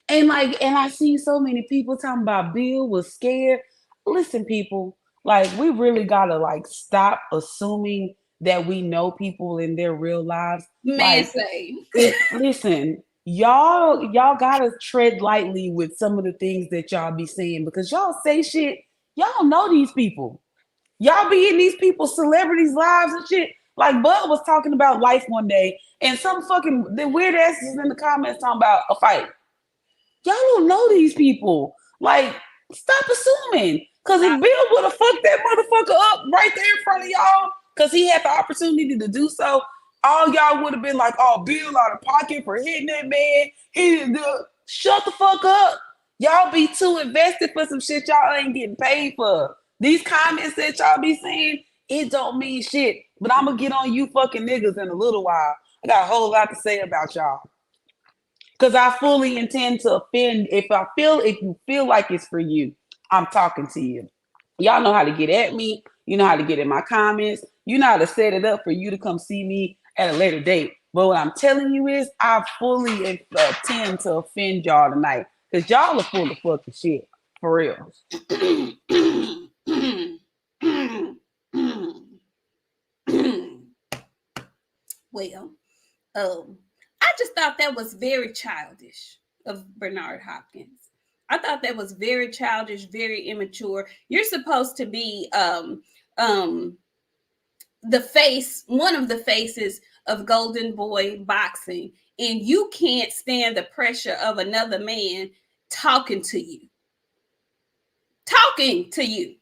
And I see so many people talking about Bill was scared. Listen, people, we really gotta stop assuming that we know people in their real lives. Listen, y'all gotta tread lightly with some of the things that y'all be saying, because y'all say shit. Y'all know these people. Y'all be in these people's celebrities' lives and shit. Like Bud was talking about life one day, and some fucking the weird asses in the comments talking about a fight. Y'all don't know these people. Stop assuming. Because if Bill would have fucked that motherfucker up right there in front of y'all, because he had the opportunity to do so, all y'all would have been like, oh, Bill out of pocket for hitting that man. He didn't do it. Shut the fuck up. Y'all be too invested for some shit y'all ain't getting paid for. These comments that y'all be saying, it don't mean shit. But I'm going to get on you fucking niggas in a little while. I got a whole lot to say about y'all. Because I fully intend to offend. If you feel like it's for you, I'm talking to you. Y'all know how to get at me. You know how to get in my comments. You know how to set it up for you to come see me at a later date. But what I'm telling you is, I fully intend to offend y'all tonight because y'all are full of fucking shit for real. Well, I just thought that was very childish of Bernard Hopkins. I thought that was very childish, very immature. You're supposed to be the face, one of the faces of Golden Boy boxing, and you can't stand the pressure of another man talking to you. Talking to you.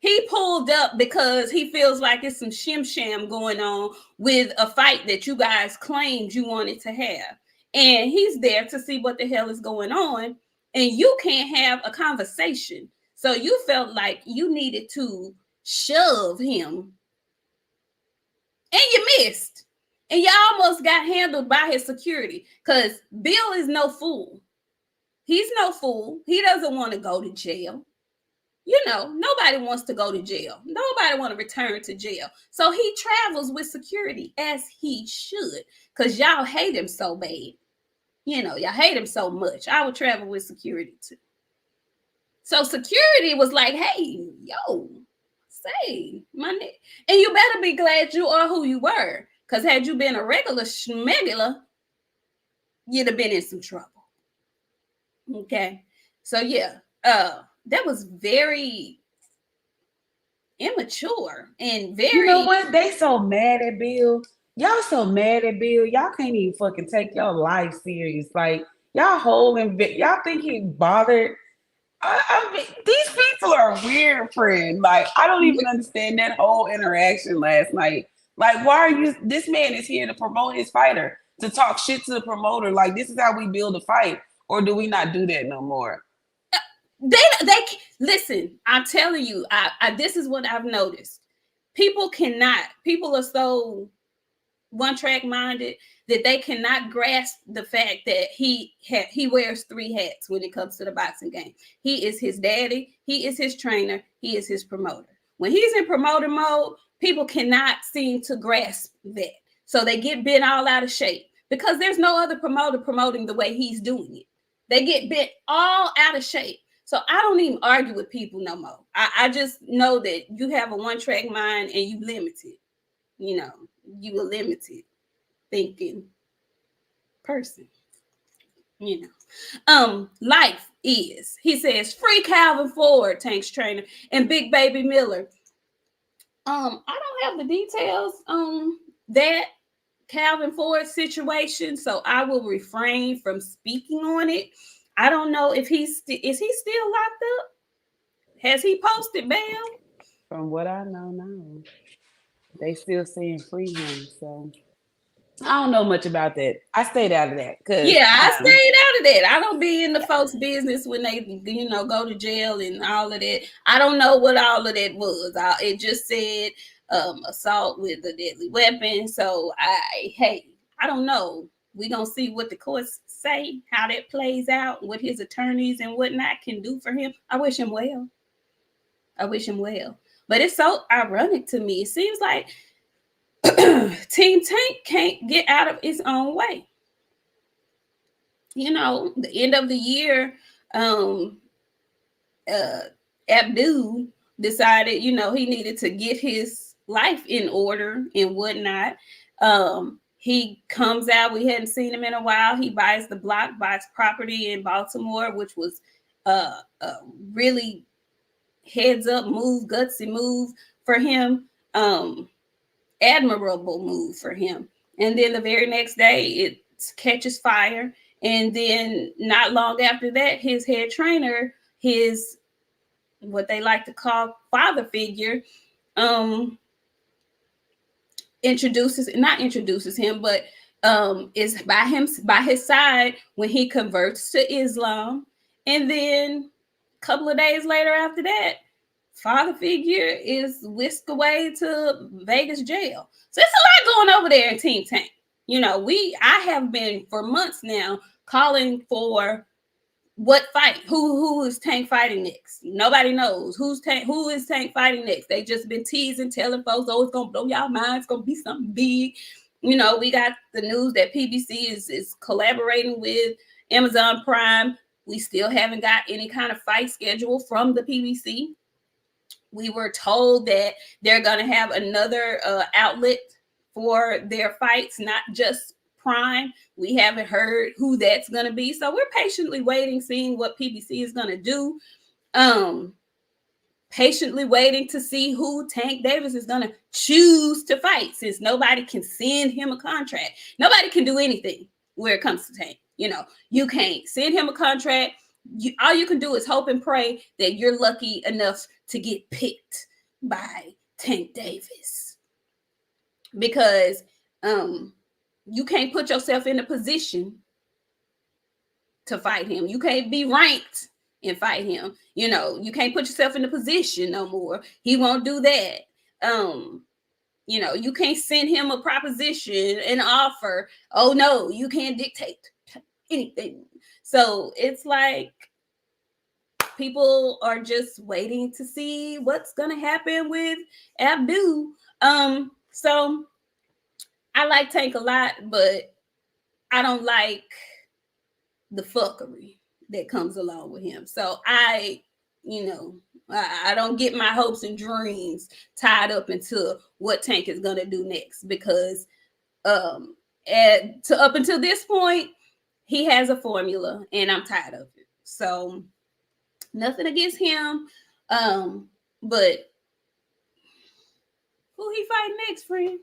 He pulled up because he feels like it's some shim sham going on with a fight that you guys claimed you wanted to have. And he's there to see what the hell is going on. And you can't have a conversation. So you felt like you needed to shove him. And you missed. And you almost got handled by his security. Because Bill is no fool. He's no fool. He doesn't want to go to jail. You know, nobody wants to go to jail. Nobody want to return to jail. So he travels with security as he should, because y'all hate him so bad. You know, y'all hate him so much. I would travel with security too. So security was like, hey, yo, say, my nigga. And you better be glad you are who you were, because had you been a regular schmegula, you'd have been in some trouble. Okay. So yeah, that was very immature and very. You know what? They so mad at Bill. Y'all so mad at Bill. Y'all can't even fucking take your life serious. Like y'all holding. Y'all think he bothered. I mean, these people are weird, friend. Like I don't even understand that whole interaction last night. Like, why are you? This man is here to promote his fighter, to talk shit to the promoter. Like this is how we build a fight, or do we not do that no more? They listen. I'm telling you, I this is what I've noticed. People are so one track minded that they cannot grasp the fact that he wears three hats when it comes to the boxing game. He is his daddy, he is his trainer, he is his promoter. When he's in promoter mode, people cannot seem to grasp that. So they get bent all out of shape because there's no other promoter promoting the way he's doing it. They get bent all out of shape. So I don't even argue with people no more. I just know that you have a one-track mind and you limited. You know, you a limited thinking person. You know. Life is. He says, free Calvin Ford, Tank's trainer, and Big Baby Miller. I don't have the details on that Calvin Ford situation, so I will refrain from speaking on it. I don't know if is he still locked up? Has he posted bail? From what I know now, they still saying free him. So I don't know much about that. I stayed out of that because I stayed out of that. I don't be in the folks' business when they, go to jail and all of that. I don't know what all of that was. It just said assault with a deadly weapon. So I don't know. We gonna see what the courts say, how that plays out, what his attorneys and whatnot can do for him. I wish him well. But it's so ironic to me. It seems like Team Tank can't get out of its own way. The end of the year, Abdul decided, he needed to get his life in order and whatnot. He comes out. We hadn't seen him in a while. He buys property in Baltimore, which was really heads up move, gutsy move for him. Admirable move for him. And then the very next day, it catches fire. And then not long after that, his head trainer, his what they like to call father figure, not introduces him, but is by his side when he converts to Islam. And then a couple of days later after that, father figure is whisked away to Vegas jail. So it's a lot going over there in Team Tank. I have been for months now calling for what fight, who is Tank fighting next. Nobody knows who is Tank fighting next. They just been teasing, telling folks, oh, it's gonna blow y'all mind, it's gonna be something big. We got the news that PBC is collaborating with Amazon Prime. We still haven't got any kind of fight schedule from the PBC. We were told that they're going to have another outlet for their fights, not just Prime. We haven't heard who that's going to be. So we're patiently waiting, seeing what PBC is going to do. Patiently waiting to see who Tank Davis is going to choose to fight, since nobody can send him a contract. Nobody can do anything where it comes to Tank. You can't send him a contract. All you can do is hope and pray that you're lucky enough to get picked by Tank Davis, because you can't put yourself in a position to fight him. You can't be ranked and fight him. You can't put yourself in a position no more. He won't do that. You can't send him a proposition, an offer. Oh no, you can't dictate anything. So it's like people are just waiting to see what's gonna happen with Abdul. So I like Tank a lot, but I don't like the fuckery that comes along with him. So I don't get my hopes and dreams tied up into what Tank is gonna do next, because up until this point, he has a formula, and I'm tired of it. So nothing against him, but who he fighting next, friend?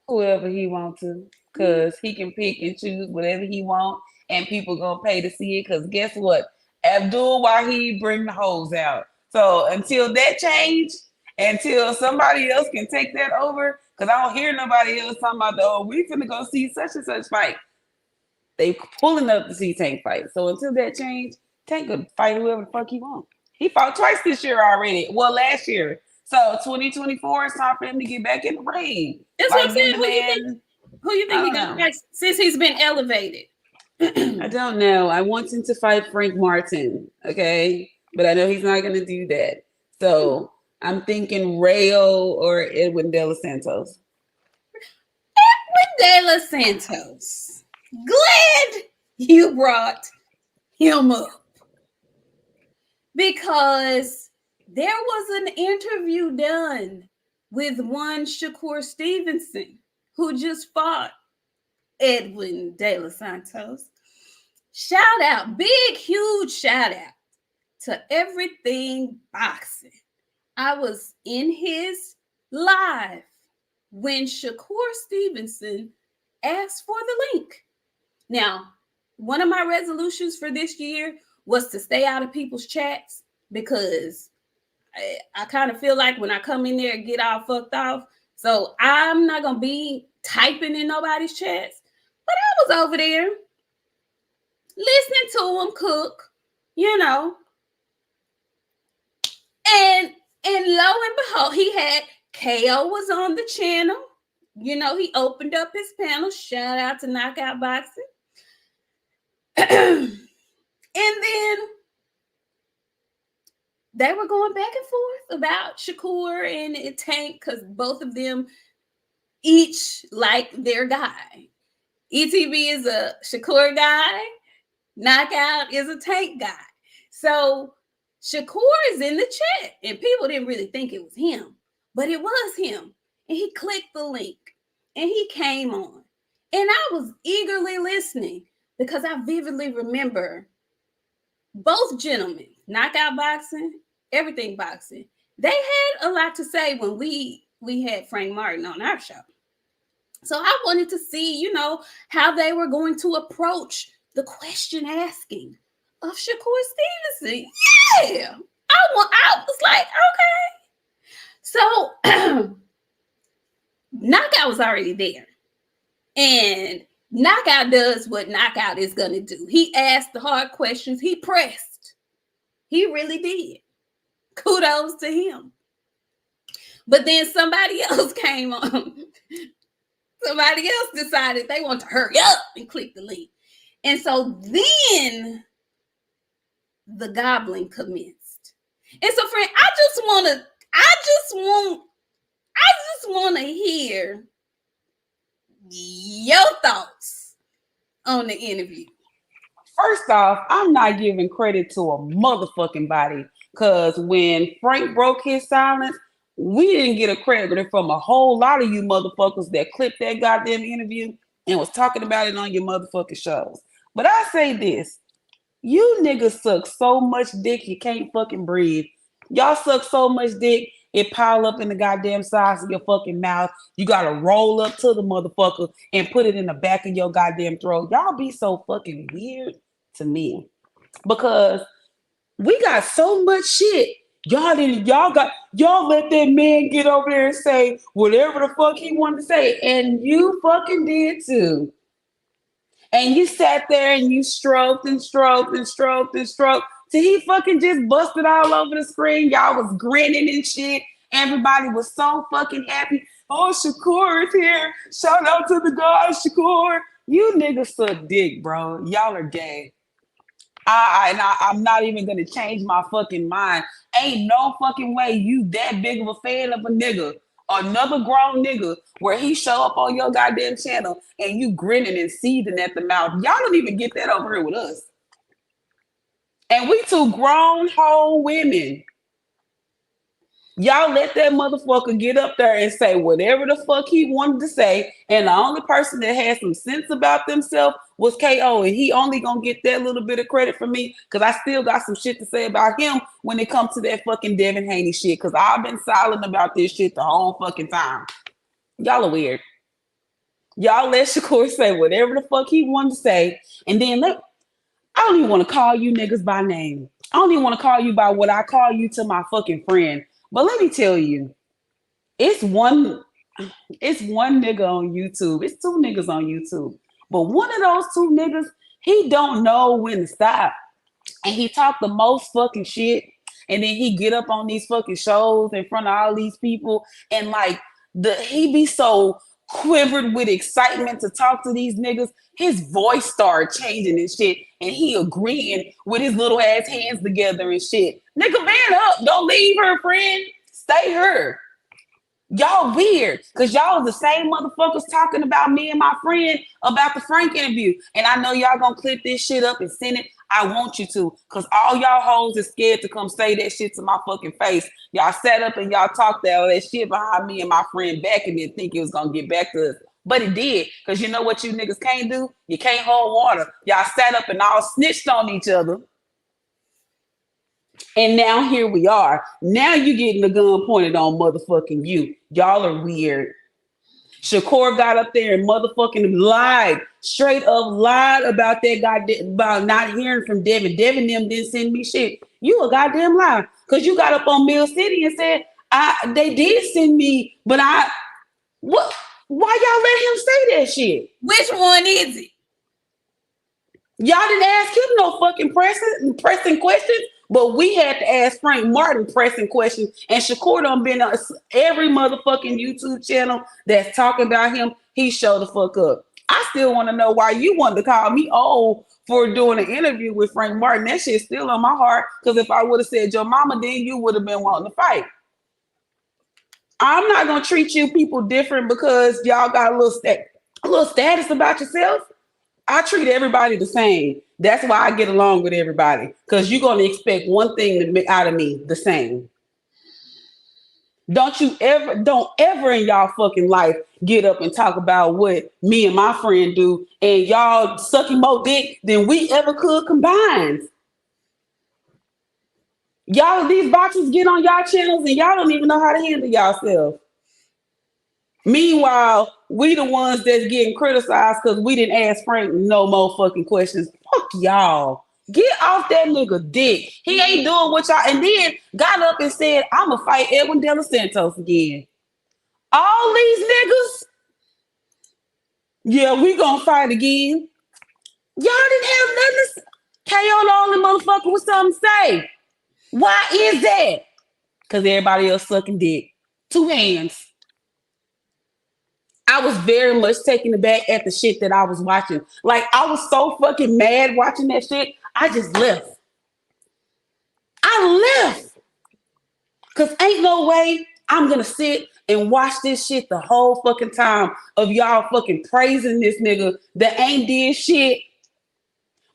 Whoever he wants to, because he can pick and choose whatever he wants, and people gonna pay to see it. Because guess what? Abdul Wahid bring the hoes out. So until that change, until somebody else can take that over, because I don't hear nobody else talking about we finna go see such and such fight. They pulling up to see Tank fight. So until that change, Tank could fight whoever the fuck he wants. He fought twice this year already. Well, last year. So 2024, it's time for him to get back in the ring. That's what I'm saying. Who you think he got next since he's been elevated? I don't know. I want him to fight Frank Martin, okay? But I know he's not going to do that. So I'm thinking Rayo or Edwin De Los Santos. Edwin De Los Santos. Glad you brought him up, because there was an interview done with one Shakur Stevenson, who just fought Edwin De Los Santos. Shout out, big, huge shout out to Everything Boxing. I was in his live when Shakur Stevenson asked for the link. Now, one of my resolutions for this year was to stay out of people's chats, because I kind of feel like when I come in there and get all fucked off, so I'm not going to be typing in nobody's chats. But I was over there listening to him cook, and lo and behold, he had KO was on the channel. He opened up his panel. Shout out to Knockout Boxing. And then they were going back and forth about Shakur and Tank, because both of them each like their guy. ETB is a Shakur guy. Knockout is a Tank guy. So Shakur is in the chat, and people didn't really think it was him, but it was him. And he clicked the link, and he came on. And I was eagerly listening, because I vividly remember both gentlemen, Knockout Boxing, Everything Boxing, they had a lot to say when we had Frank Martin on our show. So I wanted to see, how they were going to approach the question asking of Shakur Stevenson. Yeah. I was like, okay. So Knockout was already there. And Knockout does what Knockout is going to do. He asked the hard questions. He pressed. He really did. Kudos to him. But then somebody else came on. Somebody else decided they want to hurry up and click the link. And so then the gobbling commenced. And so, friend, I just want to hear Your thoughts on the interview. First off, I'm not giving credit to a motherfucking body. Cause when Frank broke his silence, we didn't get a credit from a whole lot of you motherfuckers that clipped that goddamn interview and was talking about it on your motherfucking shows. But I say this. You niggas suck so much dick you can't fucking breathe. Y'all suck so much dick it pile up in the goddamn sides of your fucking mouth. You gotta roll up to the motherfucker and put it in the back of your goddamn throat. Y'all be so fucking weird to me because we got so much shit. Y'all let that man get over there and say whatever the fuck he wanted to say, and you fucking did too. And you sat there and you stroked and stroked and stroked and stroked till he fucking just busted all over the screen. Y'all was grinning and shit. Everybody was so fucking happy. Oh, Shakur is here. Shout out to the guy, Shakur. You niggas suck dick, bro. Y'all are gay. I'm not even gonna change my fucking mind. Ain't no fucking way you that big of a fan of a nigga, another grown nigga, where he show up on your goddamn channel and you grinning and seething at the mouth. Y'all don't even get that over here with us. And we two grown whole women. Y'all let that motherfucker get up there and say whatever the fuck he wanted to say. And the only person that had some sense about themselves was KO. And he only gonna get that little bit of credit from me because I still got some shit to say about him when it comes to that fucking Devin Haney shit. Because I've been silent about this shit the whole fucking time. Y'all are weird. Y'all let Shakur say whatever the fuck he wanted to say. And then I don't even want to call you niggas by name. I don't even want to call you by what I call you to my fucking friend. But let me tell you, it's one nigga on YouTube. It's two niggas on YouTube. But one of those two niggas, he don't know when to stop. And he talk the most fucking shit. And then he get up on these fucking shows in front of all these people. And like he be so quivered with excitement to talk to these niggas. His voice started changing and shit. And he agreeing with his little ass hands together and shit. Nigga, man up. Don't leave her, friend. Stay her. Y'all weird. Because y'all was the same motherfuckers talking about me and my friend about the Frank interview. And I know y'all gonna clip this shit up and send it. I want you to. Because all y'all hoes is scared to come say that shit to my fucking face. Y'all sat up and y'all talked all that shit behind me and my friend back and didn't think it was gonna get back to us. But it did. Because you know what you niggas can't do? You can't hold water. Y'all sat up and all snitched on each other. And now here we are. Now you getting the gun pointed on motherfucking you. Y'all are weird. Shakur got up there and motherfucking lied. Straight up lied about that goddamn, about not hearing from Devin. Devin them didn't send me shit. You a goddamn lie. Because you got up on Mill City and said, they did send me, but what? Why y'all let him say that shit? Which one is it? Y'all didn't ask him no fucking pressing questions, but we had to ask Frank Martin pressing questions. And Shakur done been on every motherfucking YouTube channel that's talking about him. He showed the fuck up. I still want to know why you wanted to call me old for doing an interview with Frank Martin. That shit's still on my heart. Because if I would have said your mama, then you would have been wanting to fight. I'm not gonna treat you people different because y'all got a little status about yourself. I treat everybody the same. That's why I get along with everybody. Because you're going to expect one thing out of me, the same. Don't ever in y'all fucking life get up and talk about what me and my friend do and y'all sucking more dick than we ever could combined. Y'all, these boxers get on y'all channels and y'all don't even know how to handle yourself. Meanwhile, we the ones that's getting criticized because we didn't ask Frank no more fucking questions. Fuck y'all. Get off that nigga dick. He ain't doing what y'all, and then got up and said, I'ma fight Edwin De Los Santos again. All these niggas, yeah, we gonna fight again. Y'all didn't have nothing to say. KO the only motherfucker with something to say. Why is that? Because everybody else sucking dick. Two hands. I was very much taken aback at the shit that I was watching. Like, I was so fucking mad watching that shit. I just left. I left. Because ain't no way I'm gonna sit and watch this shit the whole fucking time of y'all fucking praising this nigga that ain't did shit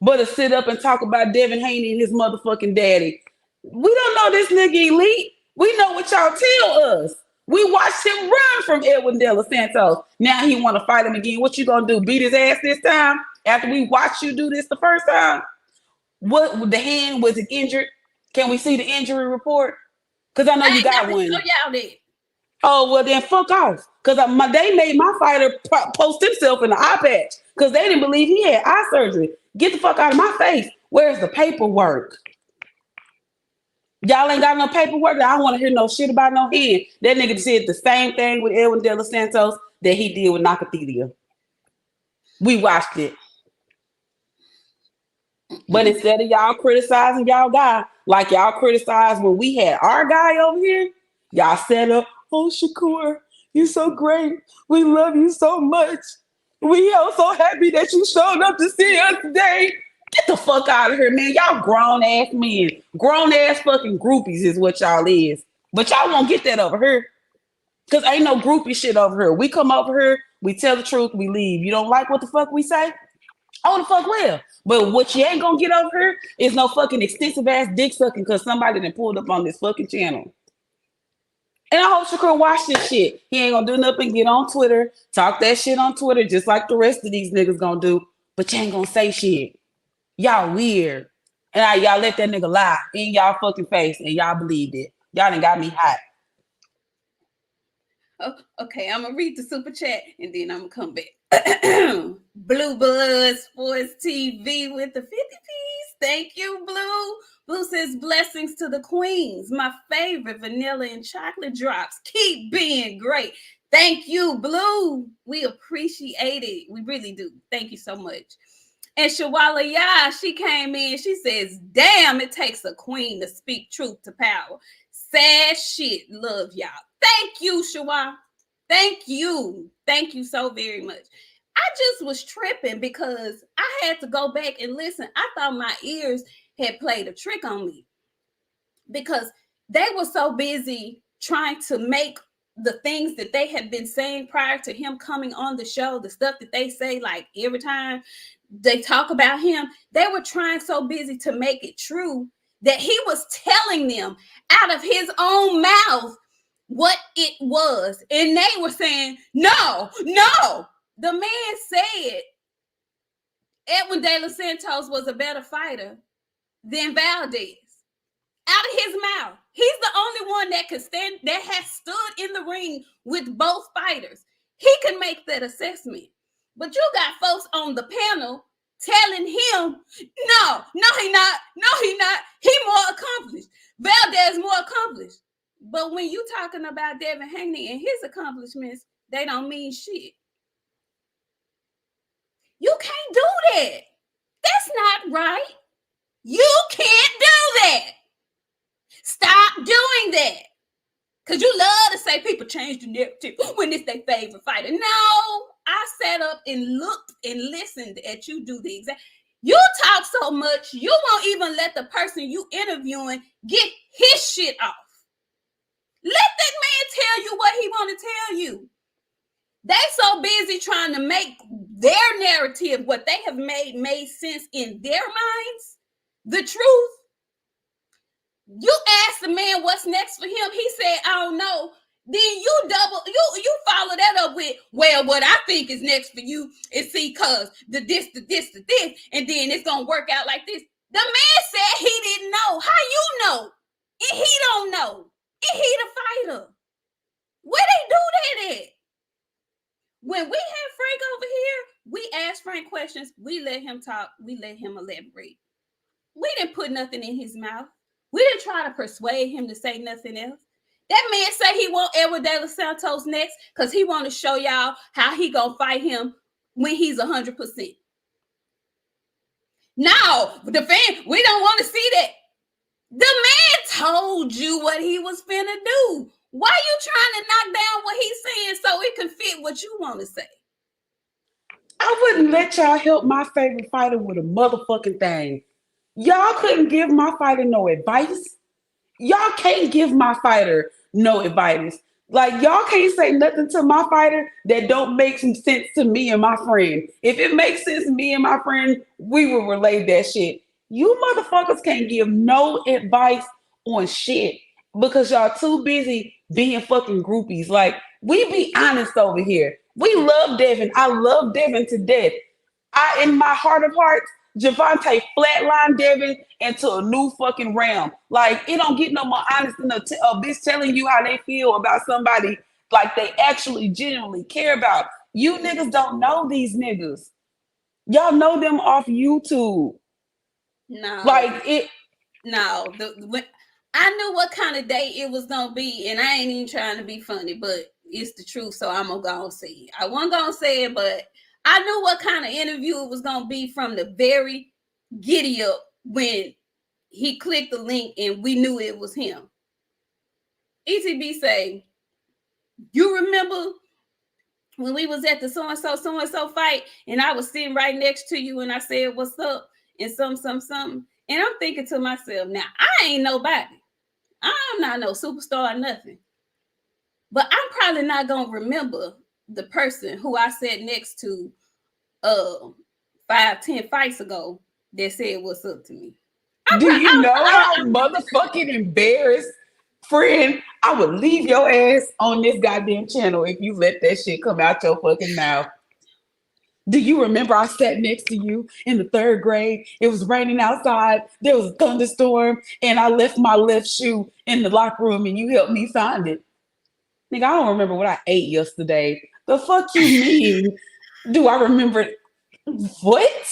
but to sit up and talk about Devin Haney and his motherfucking daddy. We don't know this nigga elite. We know what y'all tell us. We watched him run from Edwin De Los Santos. Now he want to fight him again. What you gonna do? Beat his ass this time? After we watched you do this the first time? What the hand, was it injured? Can we see the injury report? Because I know you got one. Show y'all that. Oh well, then fuck off. Because they made my fighter post himself in the eye patch because they didn't believe he had eye surgery. Get the fuck out of my face. Where's the paperwork? Y'all ain't got no paperwork. I don't want to hear no shit about no hand. That nigga said the same thing with Edwin De Los Santos that he did with Nakathelia. We watched it. But instead of y'all criticizing y'all guy, like y'all criticized when we had our guy over here, y'all set up, oh, Shakur, you're so great. We love you so much. We are so happy that you showed up to see us today. Get the fuck out of here, man. Y'all grown ass men. Grown ass fucking groupies is what y'all is. But y'all won't get that over here. Because ain't no groupie shit over here. We come over here, we tell the truth, we leave. You don't like what the fuck we say? Oh, the fuck well. But what you ain't gonna get over here is no fucking extensive ass dick sucking because somebody done pulled up on this fucking channel. And I hope Shakur watch this shit. He ain't gonna do nothing, get on Twitter, talk that shit on Twitter just like the rest of these niggas gonna do. But you ain't gonna say shit. Y'all weird. And y'all let that nigga lie in y'all fucking face and y'all believed it. Y'all done got me hot. Oh, okay, I'm gonna read the super chat and then I'm gonna come back. Blue Blood Sports TV with the 50 piece. Thank you, Blue. Blue says blessings to the queens. My favorite vanilla and chocolate drops. Keep being great. Thank you, Blue. We appreciate it. We really do. Thank you so much. And Shawala Yah, she came in. She says, damn, it takes a queen to speak truth to power. Sad shit. Love y'all. Thank you, Shawa. Thank you. Thank you so very much. I just was tripping because I had to go back and listen. I thought my ears had played a trick on me because they were so busy trying to make the things that they had been saying prior to him coming on the show, the stuff that they say, like every time they talk about him, they were trying so busy to make it true that he was telling them out of his own mouth what it was. And they were saying, no. The man said Edwin De Los Santos was a better fighter than Valdez. Out of his mouth. He's the only one that can stand, that has stood in the ring with both fighters. He can make that assessment. But you got folks on the panel telling him, no, he not. He more accomplished. Valdez more accomplished. But when you talking about Devin Haney and his accomplishments, they don't mean shit. You can't do that. That's not right. You can't do that. Stop doing that. Because you love to say people change the narrative when it's their favorite fighter. No, I sat up and looked and listened at you do the exact. You talk so much, you won't even let the person you interviewing get his shit off. Let that man tell you what he want to tell you. They so busy trying to make their narrative, what they have made sense in their minds, the truth. You asked the man what's next for him. He said, I don't know. Then you follow that up with, well, what I think is next for you is see, cause the this, and then it's gonna work out like this. The man said he didn't know. How you know? And he don't know. And he the fighter. Where they do that at? When we had Frank over here, we asked Frank questions. We let him talk. We let him elaborate. We didn't put nothing in his mouth. We didn't try to persuade him to say nothing else. That man say he want Edwin De Los Santos next because he want to show y'all how he gonna fight him when he's 100%. No, the fan, we don't want to see that. The man told you what he was finna do. Why you trying to knock down what he's saying so it can fit what you want to say? I wouldn't let y'all help my favorite fighter with a motherfucking thing. Y'all couldn't give my fighter no advice. Y'all can't give my fighter no advice. Like y'all can't say nothing to my fighter that don't make some sense to me and my friend. If it makes sense to me and my friend, we will relay that shit. You motherfuckers can't give no advice on shit because y'all too busy being fucking groupies. Like we be honest over here. We love Devin. I love Devin to death. In my heart of hearts, Javante flatlined Devin into a new fucking realm. Like it don't get no more honest than a bitch telling you how they feel about somebody like they actually genuinely care about. You niggas don't know these niggas. Y'all know them off YouTube. No, Like it. no. I knew what kind of day it was gonna be, and I ain't even trying to be funny, but it's the truth, so I'm gonna go and say it. I wasn't gonna say it, but I knew what kind of interview it was gonna be from the very giddy up when he clicked the link and we knew it was him. ETB say, you remember when we was at the so and so fight, and I was sitting right next to you, and I said, "What's up?" and something. And I'm thinking to myself, now I ain't nobody. I'm not no superstar or nothing. But I'm probably not gonna remember the person who I sat next to 5-10 fights ago that said what's up to me. Do you know how motherfucking embarrassed, friend, I would leave your ass on this goddamn channel if you let that shit come out your fucking mouth? Do you remember I sat next to you in the third grade? It was raining outside. There was a thunderstorm, and I left my left shoe in the locker room, and you helped me find it. Nigga, I don't remember what I ate yesterday. The fuck you mean? Do I remember? What?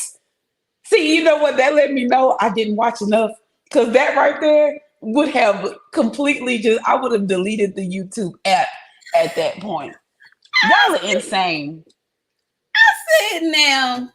See, you know what? That let me know I didn't watch enough. Because that right there would have completely I would have deleted the YouTube app at that point. Y'all are insane. Said now, and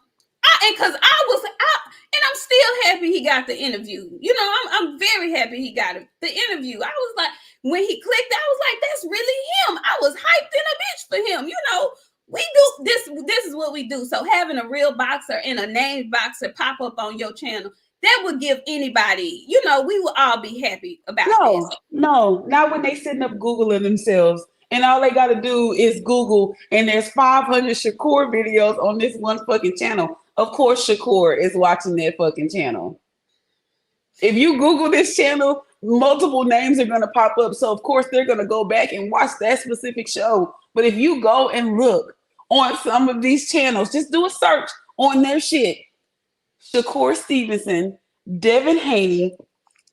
because and I'm still happy he got the interview. You know, I'm very happy he got the interview. I was like, when he clicked, I was like, that's really him. I was hyped in a bitch for him. You know, we do this. This is what we do. So having a real boxer and a named boxer pop up on your channel, that would give anybody, you know, we would all be happy about this. No, not when they sitting up Googling themselves. And all they got to do is Google, and there's 500 Shakur videos on this one fucking channel. Of course, Shakur is watching that fucking channel. If you Google this channel, multiple names are going to pop up. So, of course, they're going to go back and watch that specific show. But if you go and look on some of these channels, just do a search on their shit. Shakur Stevenson, Devin Haney,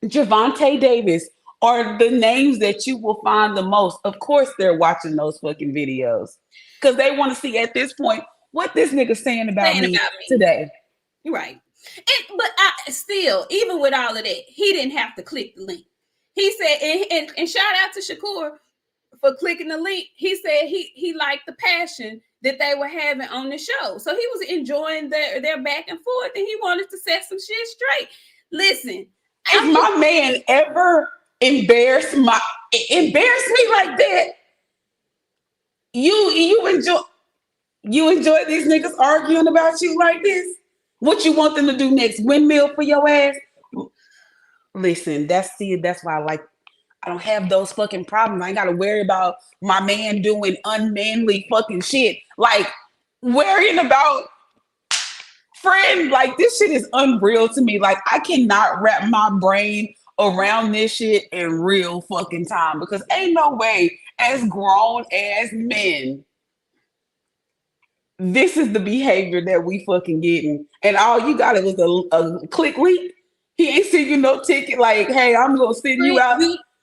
Javante Davis are the names that you will find the most. Of course, they're watching those fucking videos because they want to see at this point what this nigga saying about me today. Right. But still, even with all of that, he didn't have to click the link. He said, and shout out to Shakur for clicking the link. He said he liked the passion that they were having on the show. So he was enjoying their back and forth, and he wanted to set some shit straight. Listen, if my man ever embarrassed me like that, you enjoy these niggas arguing about you like this? What you want them to do next? Windmill for your ass? Listen, that's why I don't have those fucking problems. I ain't gotta worry about my man doing unmanly fucking shit. Like worrying about friend, like this shit is unreal to me. Like I cannot wrap my brain around this shit in real fucking time because ain't no way as grown as men this is the behavior that we fucking getting. And all you got it was a click link. He ain't send you no ticket like, hey, I'm gonna send you out.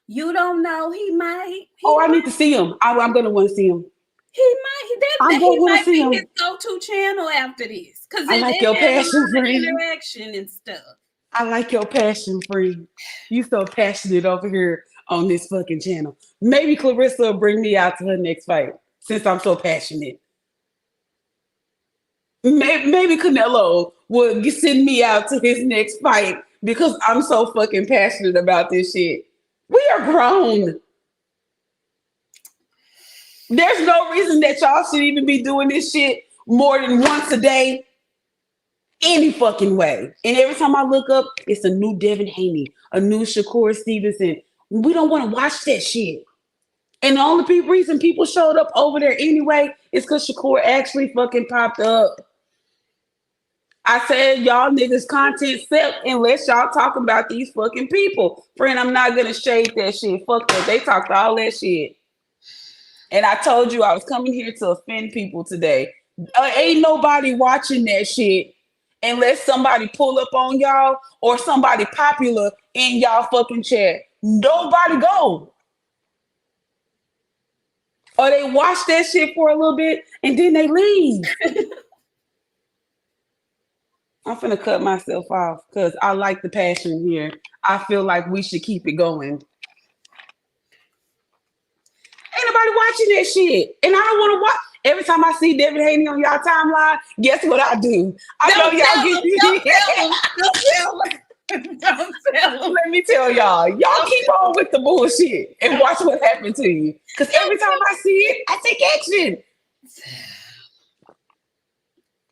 You don't know. He might. I need to see him. I'm gonna want to see him. He might. He might be his go-to channel after this. Because I like your passion, friend. Interaction and stuff. I like your passion, friend. You so passionate over here on this fucking channel. Maybe Clarissa will bring me out to her next fight since I'm so passionate. Maybe Canelo will send me out to his next fight because I'm so fucking passionate about this shit. We are grown. There's no reason that y'all should even be doing this shit more than once a day. Any fucking way. And every time I look up, it's a new Devin Haney, a new Shakur Stevenson. We don't want to watch that shit. And the only reason people showed up over there anyway is because Shakur actually fucking popped up. I said y'all niggas content self unless y'all talking about these fucking people. Friend, I'm not gonna shade that shit. Fuck that. They talked all that shit. And I told you I was coming here to offend people today. Ain't nobody watching that shit unless somebody pull up on y'all or somebody popular in y'all fucking chat. Nobody go. Or they watch that shit for a little bit and then they leave. I'm finna cut myself off because I like the passion here. I feel like we should keep it going. Ain't nobody watching that shit. And I don't want to watch. Every time I see Devin Haney on y'all timeline, guess what I do? I know y'all get Don't tell them. Let me tell y'all keep on with the bullshit and watch what happened to you. Because every time I see it, I take action.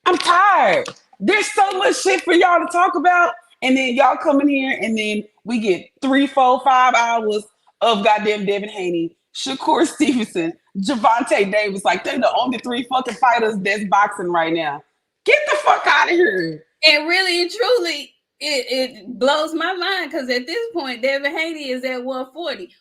I'm tired. There's so much shit for y'all to talk about, and then y'all come in here, and then we get 3, 4, 5 hours of goddamn Devin Haney, Shakur Stevenson, Gervonta Davis. Like, they're the only 3 fucking fighters that's boxing right now. Get the fuck out of here. And really and truly, it blows my mind because at this point, Devin Haney is at 140.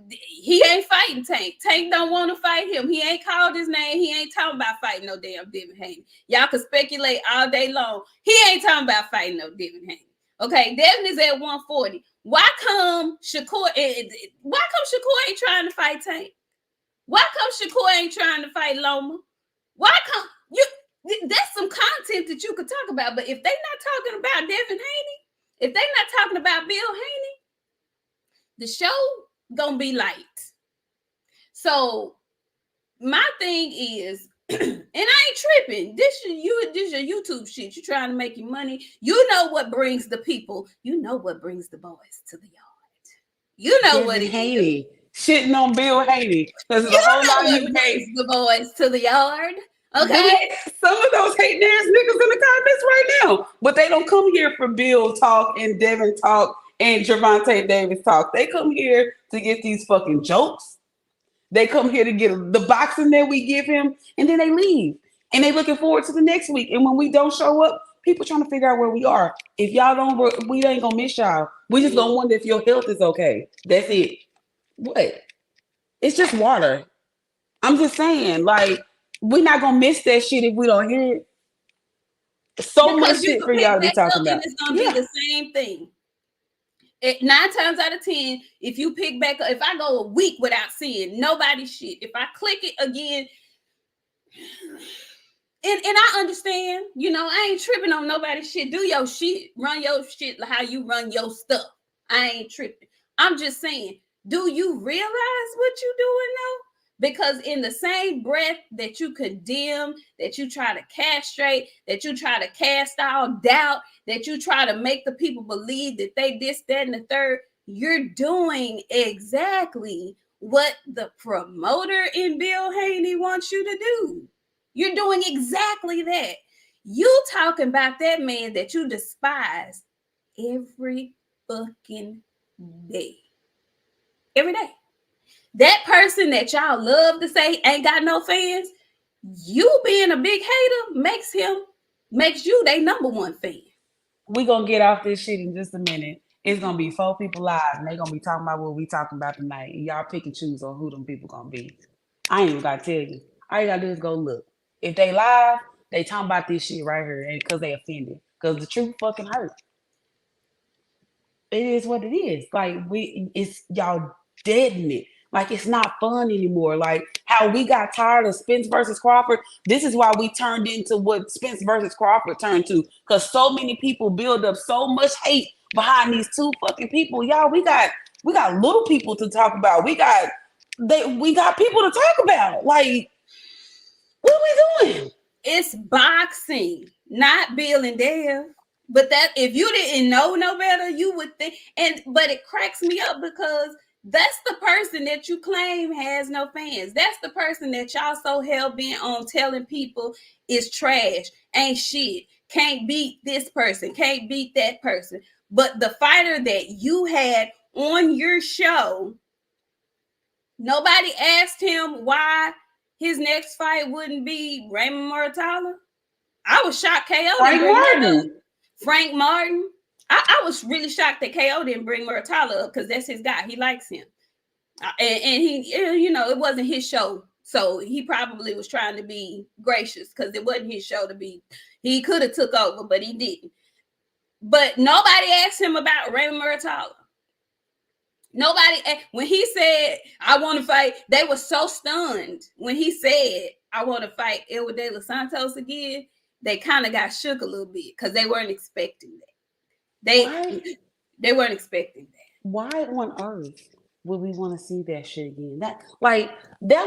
He ain't fighting Tank. Tank don't want to fight him. He ain't called his name. He ain't talking about fighting no damn Devin Haney. Y'all can speculate all day long. He ain't talking about fighting no Devin Haney. Okay, Devin is at 140. Why come Shakur ain't trying to fight Tank? Why come Shakur ain't trying to fight Loma? Why come you? That's some content that you could talk about. But if they not talking about Devin Haney, if they not talking about Bill Haney, the show gonna be light. So my thing is, and I ain't tripping. This your YouTube shit. You trying to make your money. You know what brings the people. You know what brings the boys to the yard. You know Devin what it Haney is. shitting on Bill Haney because You the whole know lot what you brings hate. the boys to the yard. Okay. Some of those hating ass niggas in the comments right now, but they don't come here for Bill talk and Devin talk and Gervonta Davis talk. They come here to get these fucking jokes. They come here to get the boxing that we give him, and then they leave. And they looking forward to the next week. And when we don't show up, people trying to figure out where we are. If y'all don't, we ain't gonna miss y'all. We just gonna wonder if your health is okay. That's it. What? It's just water. I'm just saying, like, we're not gonna miss that shit if we don't hear it. So much Because you shit can for pick y'all to be back talking up and about. it's gonna be Yeah. the same thing. 9 times out of 10, if you pick back up, if I go a week without seeing nobody's shit, if I click it again, and I understand, I ain't tripping on nobody's shit. Do your shit, run your shit how you run your stuff. I ain't tripping. I'm just saying, do you realize what you doing though? Because in the same breath that you condemn, that you try to castrate, that you try to cast all doubt, that you try to make the people believe that they this, that, and the third, you're doing exactly what the promoter in Bill Haney wants you to do. You're doing exactly that. You talking about that man that you despise every fucking day. Every day. That person that y'all love to say ain't got no fans, you being a big hater makes you their number one fan. We gonna get off this shit in just a minute. It's gonna be 4 people live, and they gonna be talking about what we talking about tonight. And y'all pick and choose on who them people gonna be. I ain't even gotta tell you. All you gotta do is go look. If they live, they talking about this shit right here, and because they offended. Because the truth fucking hurt. It is what it is. Like it's y'all deaden it. Like it's not fun anymore. Like how we got tired of Spence versus Crawford. This is why we turned into what Spence versus Crawford turned to. Because so many people build up so much hate behind these 2 fucking people. Y'all, we got little people to talk about. We got people to talk about. Like, what are we doing? It's boxing, not Bill and Dev. But that if you didn't know no better, you would think. But it cracks me up because that's the person that you claim has no fans. That's the person that y'all so hell bent on telling people is trash, ain't shit, can't beat this person, can't beat that person. But the fighter that you had on your show Nobody asked him why his next fight wouldn't be Raymond Muratalla. I was shocked KO didn't Frank bring that up. Martin. Frank Martin. I was really shocked that KO didn't bring Muratalla up because that's his guy. He likes him. And he, it wasn't his show. So he probably was trying to be gracious because it wasn't his show to be. He could have took over, but he didn't. But nobody asked him about Raymond Muratalla. Nobody, when he said, I want to fight, they were so stunned. When he said, I want to fight Edward De Los Santos again, they kind of got shook a little bit because they weren't expecting that. They weren't expecting that. Why on earth would we want to see that shit again? That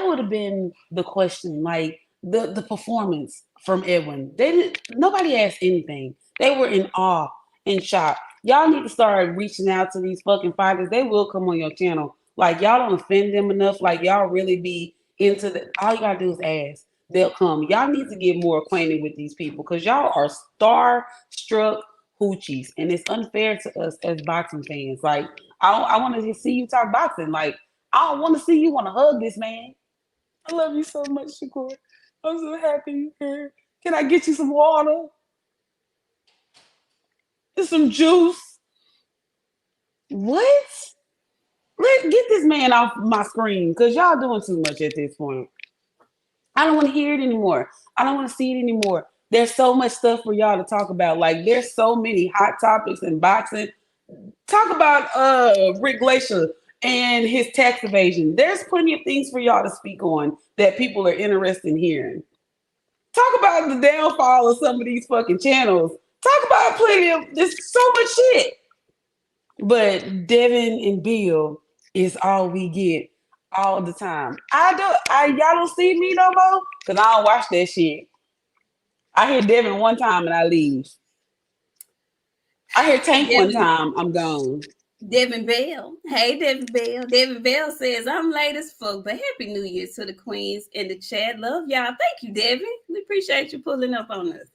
would have been the question. Like the performance from Edwin. Nobody asked anything. They were in awe, in shock. Y'all need to start reaching out to these fucking fighters. They will come on your channel. Like y'all don't offend them enough. Like y'all really be into the. All you gotta do is ask. They'll come. Y'all need to get more acquainted with these people because y'all are star-struck hoochies, and it's unfair to us as boxing fans. Like I want to see you talk boxing. Like I don't want to see you want to hug this man. I love you so much, Shakur. I'm so happy you're here. Can I get you some water? And some juice? What? Let's get this man off my screen because y'all doing too much at this point. I don't want to hear it anymore. I don't want to see it anymore. There's so much stuff for y'all to talk about. Like there's so many hot topics in boxing. Talk about Rick Glacier and his tax evasion. There's plenty of things for y'all to speak on that people are interested in hearing. Talk about the downfall of some of these fucking channels. Talk about plenty of there's so much shit. But Devin and Bill is all we get all the time. Y'all don't see me no more because I don't watch that shit. I hear Devin one time and I leave. I hear Tank one time, I'm gone. Devin Bell. Hey, Devin Bell. Devin Bell says, I'm late as fuck, but happy New Year to the queens in the chat. Love y'all. Thank you, Devin. We appreciate you pulling up on us.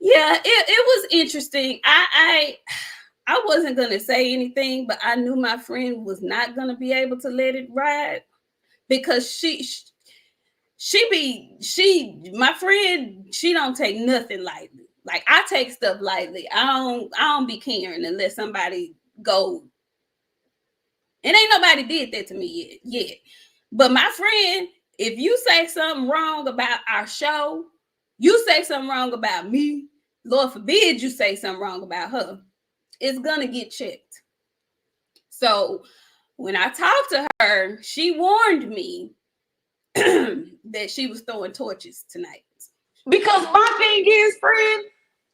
Yeah, it was interesting. I wasn't going to say anything, but I knew my friend was not going to be able to let it ride because my friend, she don't take nothing lightly. Like I take stuff lightly. I don't be caring unless somebody go. And ain't nobody did that to me yet. But my friend, if you say something wrong about our show, you say something wrong about me, Lord forbid you say something wrong about her, it's gonna get checked. So when I talked to her, she warned me that she was throwing torches tonight. Because my thing is, friend,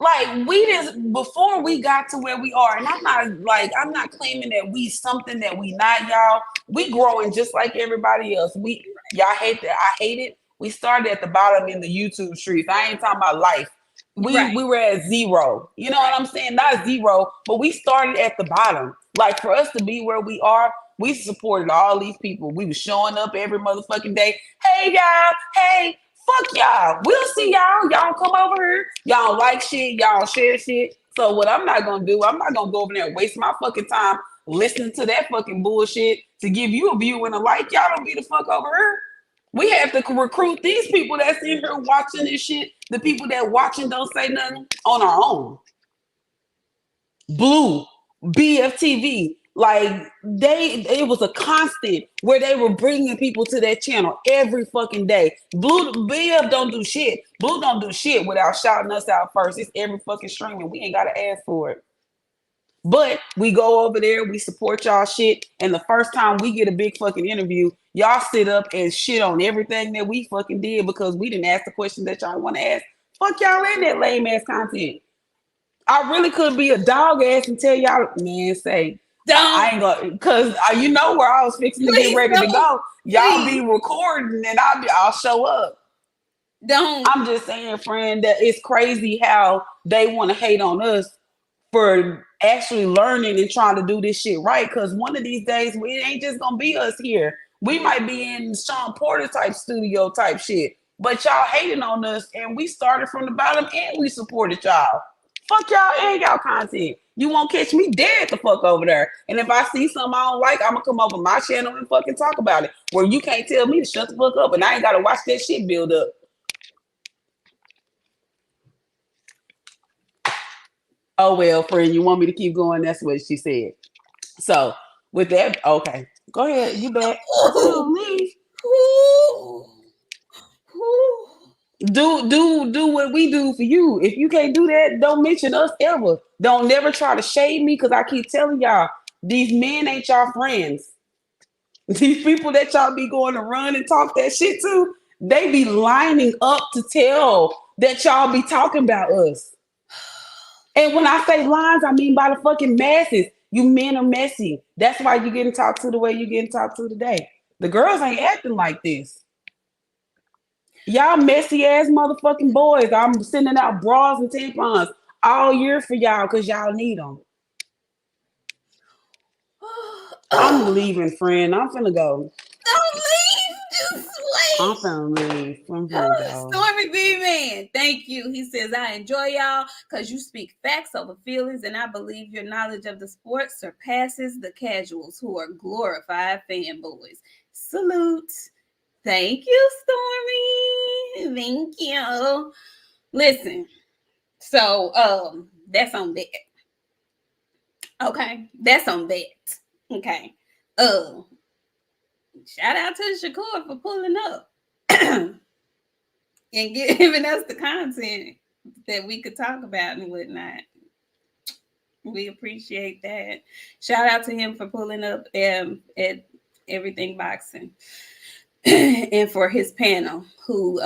like we just before we got to where we are, and I'm not claiming that we something that we not, y'all. We growing just like everybody else. Y'all hate that. I hate it. We started at the bottom in the YouTube streets. I ain't talking about life. We were at zero. You know what I'm saying? Not zero, but we started at the bottom. Like for us to be where we are, we supported all these people. We was showing up every motherfucking day. Hey y'all, hey, fuck y'all. We'll see y'all. Y'all come over here. Y'all like shit. Y'all share shit. So what I'm not gonna do, I'm not gonna go over there and waste my fucking time listening to that fucking bullshit to give you a view and a like. Y'all don't be the fuck over here. We have to recruit these people that's in here watching this shit. The people that watching don't say nothing on our own. Blue, BFTV, like it was a constant where they were bringing people to that channel every fucking day. Blue BF don't do shit. Blue don't do shit without shouting us out first. It's every fucking streaming. We ain't gotta ask for it. But we go over there, we support y'all shit, and the first time we get a big fucking interview, y'all sit up and shit on everything that we fucking did because we didn't ask the question that y'all want to ask. Fuck y'all in that lame ass content. I really could be a dog ass and tell y'all, man, say, I ain't gonna, because you know where I was fixing to get ready to go. Y'all be recording and I'll show up. I'm just saying, friend, that it's crazy how they want to hate on us for actually learning and trying to do this shit right. Because one of these days, it ain't just gonna be us here. We might be in Sean Porter type studio type shit. But y'all hating on us, and we started from the bottom and we supported y'all. Fuck y'all and y'all content. You won't catch me dead the fuck over there. And if I see something I don't like, I'm gonna come over my channel and fucking talk about it. Where you can't tell me to shut the fuck up, and I ain't gotta watch that shit build up. Oh well, friend, you want me to keep going? That's what she said. So with that, okay, go ahead. You back? Ooh, Leave. ooh, ooh. Do what we do for you. If you can't do that, don't mention us ever. Don't never try to shade me because I keep telling y'all these men ain't y'all friends. These people that y'all be going to run and talk that shit to, they be lining up to tell that y'all be talking about us. And when I say lines, I mean by the fucking masses. You men are messy. That's why you getting talked to the way you getting talked to today. The girls ain't acting like this. Y'all messy ass motherfucking boys. I'm sending out bras and tampons all year for y'all because y'all need them. I'm leaving, friend. I'm finna go. Don't leave. Just I'm wait. finna leave. I'm finna go. Stormy B Man, thank you. He says, I enjoy y'all because you speak facts over feelings, and I believe your knowledge of the sport surpasses the casuals who are glorified fanboys. Salute. Thank you, Stormy. Thank you. Listen, so that's on that. Okay, that's on that. Okay. Uh Shout out to Shakur for pulling up. And giving us the content that we could talk about and whatnot. We appreciate that. Shout out to him for pulling up at Everything Boxing and for his panel who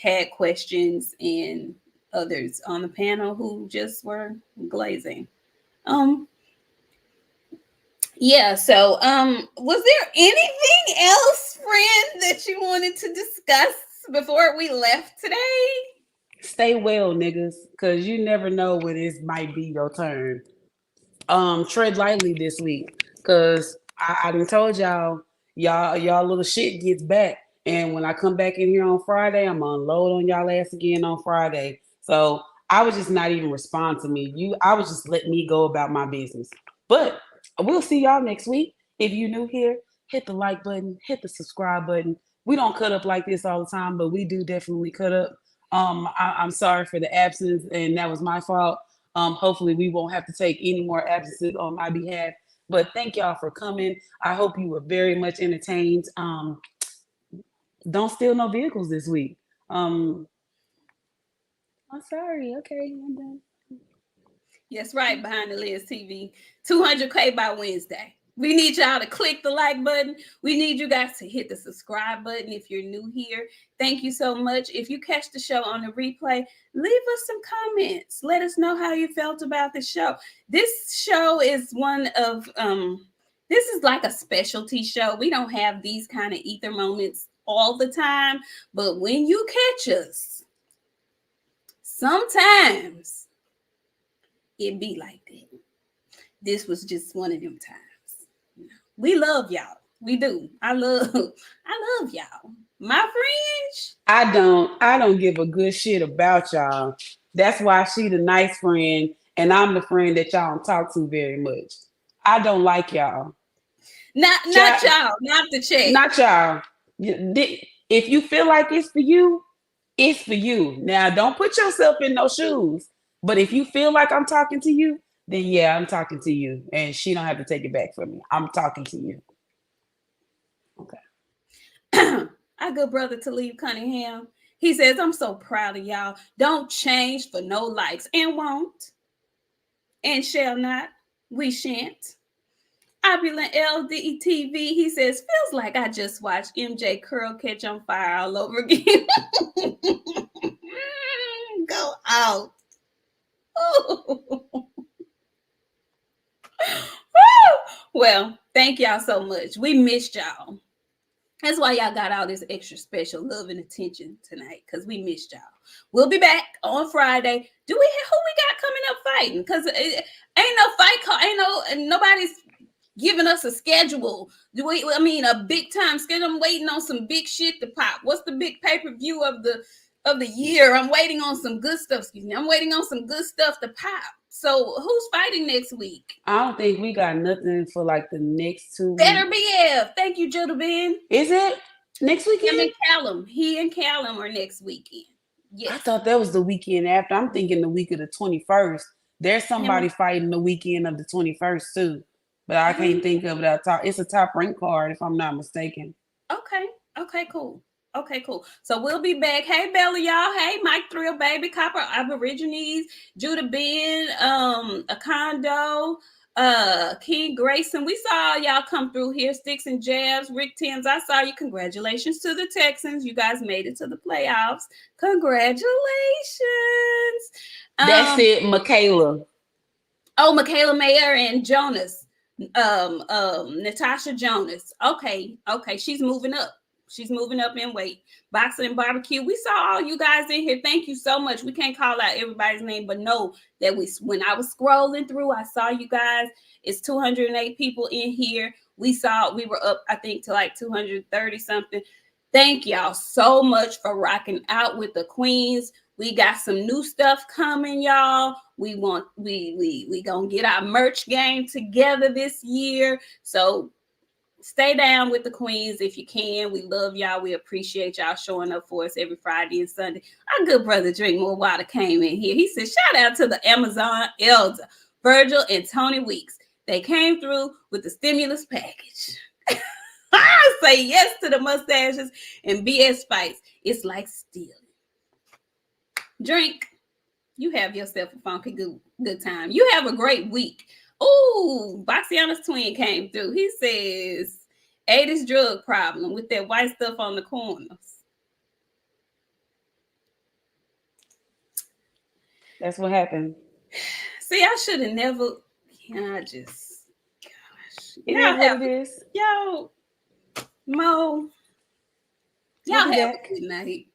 had questions and others on the panel who just were glazing. Um, yeah, so was there anything else, friend, that you wanted to discuss before we left today? Stay well, niggas, because you never know when it might be your turn. Tread lightly this week, because I done told y'all little shit gets back. And when I come back in here on Friday, I'm gonna unload on y'all ass again on Friday. So I was just not even respond to me. I was just let me go about my business. But we'll see y'all next week. If you new here, hit the like button, hit the subscribe button. We don't cut up like this all the time, but we do definitely cut up. I'm sorry for the absence, and that was my fault. Hopefully, we won't have to take any more absences on my behalf. But thank y'all for coming. I hope you were very much entertained. Don't steal no vehicles this week. I'm sorry. Okay, I'm done. Yes, right. Behind the Lens TV, 200K by Wednesday. We need y'all to click the like button. We need you guys to hit the subscribe button if you're new here. Thank you so much. If you catch the show on the replay, leave us some comments. Let us know how you felt about the show. This show is one of this is like a specialty show. We don't have these kind of ether moments all the time, but when you catch us, sometimes it be like that. This was just one of them times. We love y'all. We do. I love y'all. My friends. I don't give a good shit about y'all. That's why she the nice friend, and I'm the friend that y'all don't talk to very much. I don't like y'all. Not y'all, not the chat. Not y'all. If you feel like it's for you, it's for you. Now, don't put yourself in those shoes. But if you feel like I'm talking to you, then yeah, I'm talking to you. And she don't have to take it back from me. I'm talking to you. Okay. Our good brother Talib Cunningham. He says, I'm so proud of y'all. Don't change for no likes. And won't. And shall not. We shan't. Opulent LDTV, he says, feels like I just watched MJ Curl catch on fire all over again. Go out. Well, thank y'all so much. We missed y'all. That's why y'all got all this extra special love and attention tonight, because we missed y'all. We'll be back on Friday. Who we got coming up fighting? Because ain't no fight call, nobody's giving us a schedule. A big time schedule. I'm waiting on some big shit to pop. What's the big pay-per-view of the of the year. I'm waiting on some good stuff. Excuse me. I'm waiting on some good stuff to pop. So who's fighting next week? I don't think we got nothing for like the next 2 weeks. Better BF. Thank you, Judah Ben. Is it next Him weekend? and Callum. He and Callum are next weekend. I Yes. thought that was the weekend after. I'm thinking the week of the 21st. There's Him somebody and, fighting the weekend of the 21st too, but I can't think of it. It's a top rank card if I'm not mistaken. okay. Okay, cool. Okay, cool. So we'll be back. Hey, Bella, y'all. Hey, Mike Thrill, Baby Copper, Aborigines, Judah Ben, a condo, King Grayson. We saw y'all come through here. Sticks and Jabs, Rick Tins. I saw you. Congratulations to the Texans. You guys made it to the playoffs. Congratulations. That's it, Michaela. Oh, Michaela Mayer and Jonas. Natasha Jonas. Okay. She's moving up. She's moving up in weight. Boxing and barbecue. We saw all you guys in here. Thank you so much. We can't call out everybody's name, but know that when I was scrolling through, I saw you guys. It's 208 people in here. We were up, I think, to like 230 something. Thank y'all so much for rocking out with the queens. We got some new stuff coming, y'all. We gonna get our merch game together this year. So stay down with the queens if you can. We love y'all. We appreciate y'all showing up for us every Friday and Sunday. Our good brother Drink More Water came in here. He said, shout out to the Amazon Elder, Virgil and Tony Weeks. They came through with the stimulus package. I say yes to the mustaches and BS fights. It's like stealing. Drink. You have yourself a funky good time. You have a great week. Ooh, BOXIANA's twin came through. He says, 80s drug problem with that white stuff on the corners. That's what happened. See, I should have never. I just, gosh. It is what it is. Yo, Mo, y'all have a good night.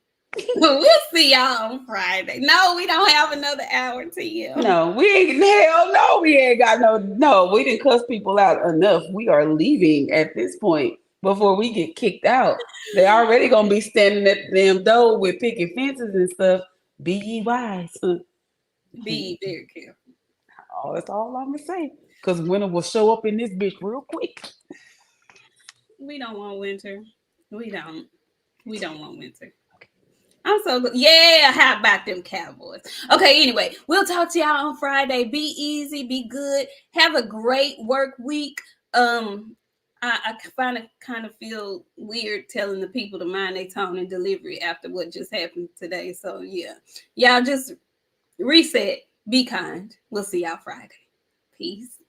We'll see y'all on Friday. No, we don't have another hour to you. No, we ain't. Hell no, we ain't got no. We didn't cuss people out enough. We are leaving at this point before we get kicked out. They already gonna be standing at the damn door with picket fences and stuff. Be ye wise. Be very careful. Oh, that's all I'm gonna say. Cause winter will show up in this bitch real quick. We don't want winter. We don't want winter. I'm so good. Yeah, how about them Cowboys? Okay, anyway, we'll talk to y'all on Friday. Be easy, be good. Have a great work week. I kind of feel weird telling the people to mind their tone and delivery after what just happened today. So yeah, y'all just reset. Be kind. We'll see y'all Friday. Peace.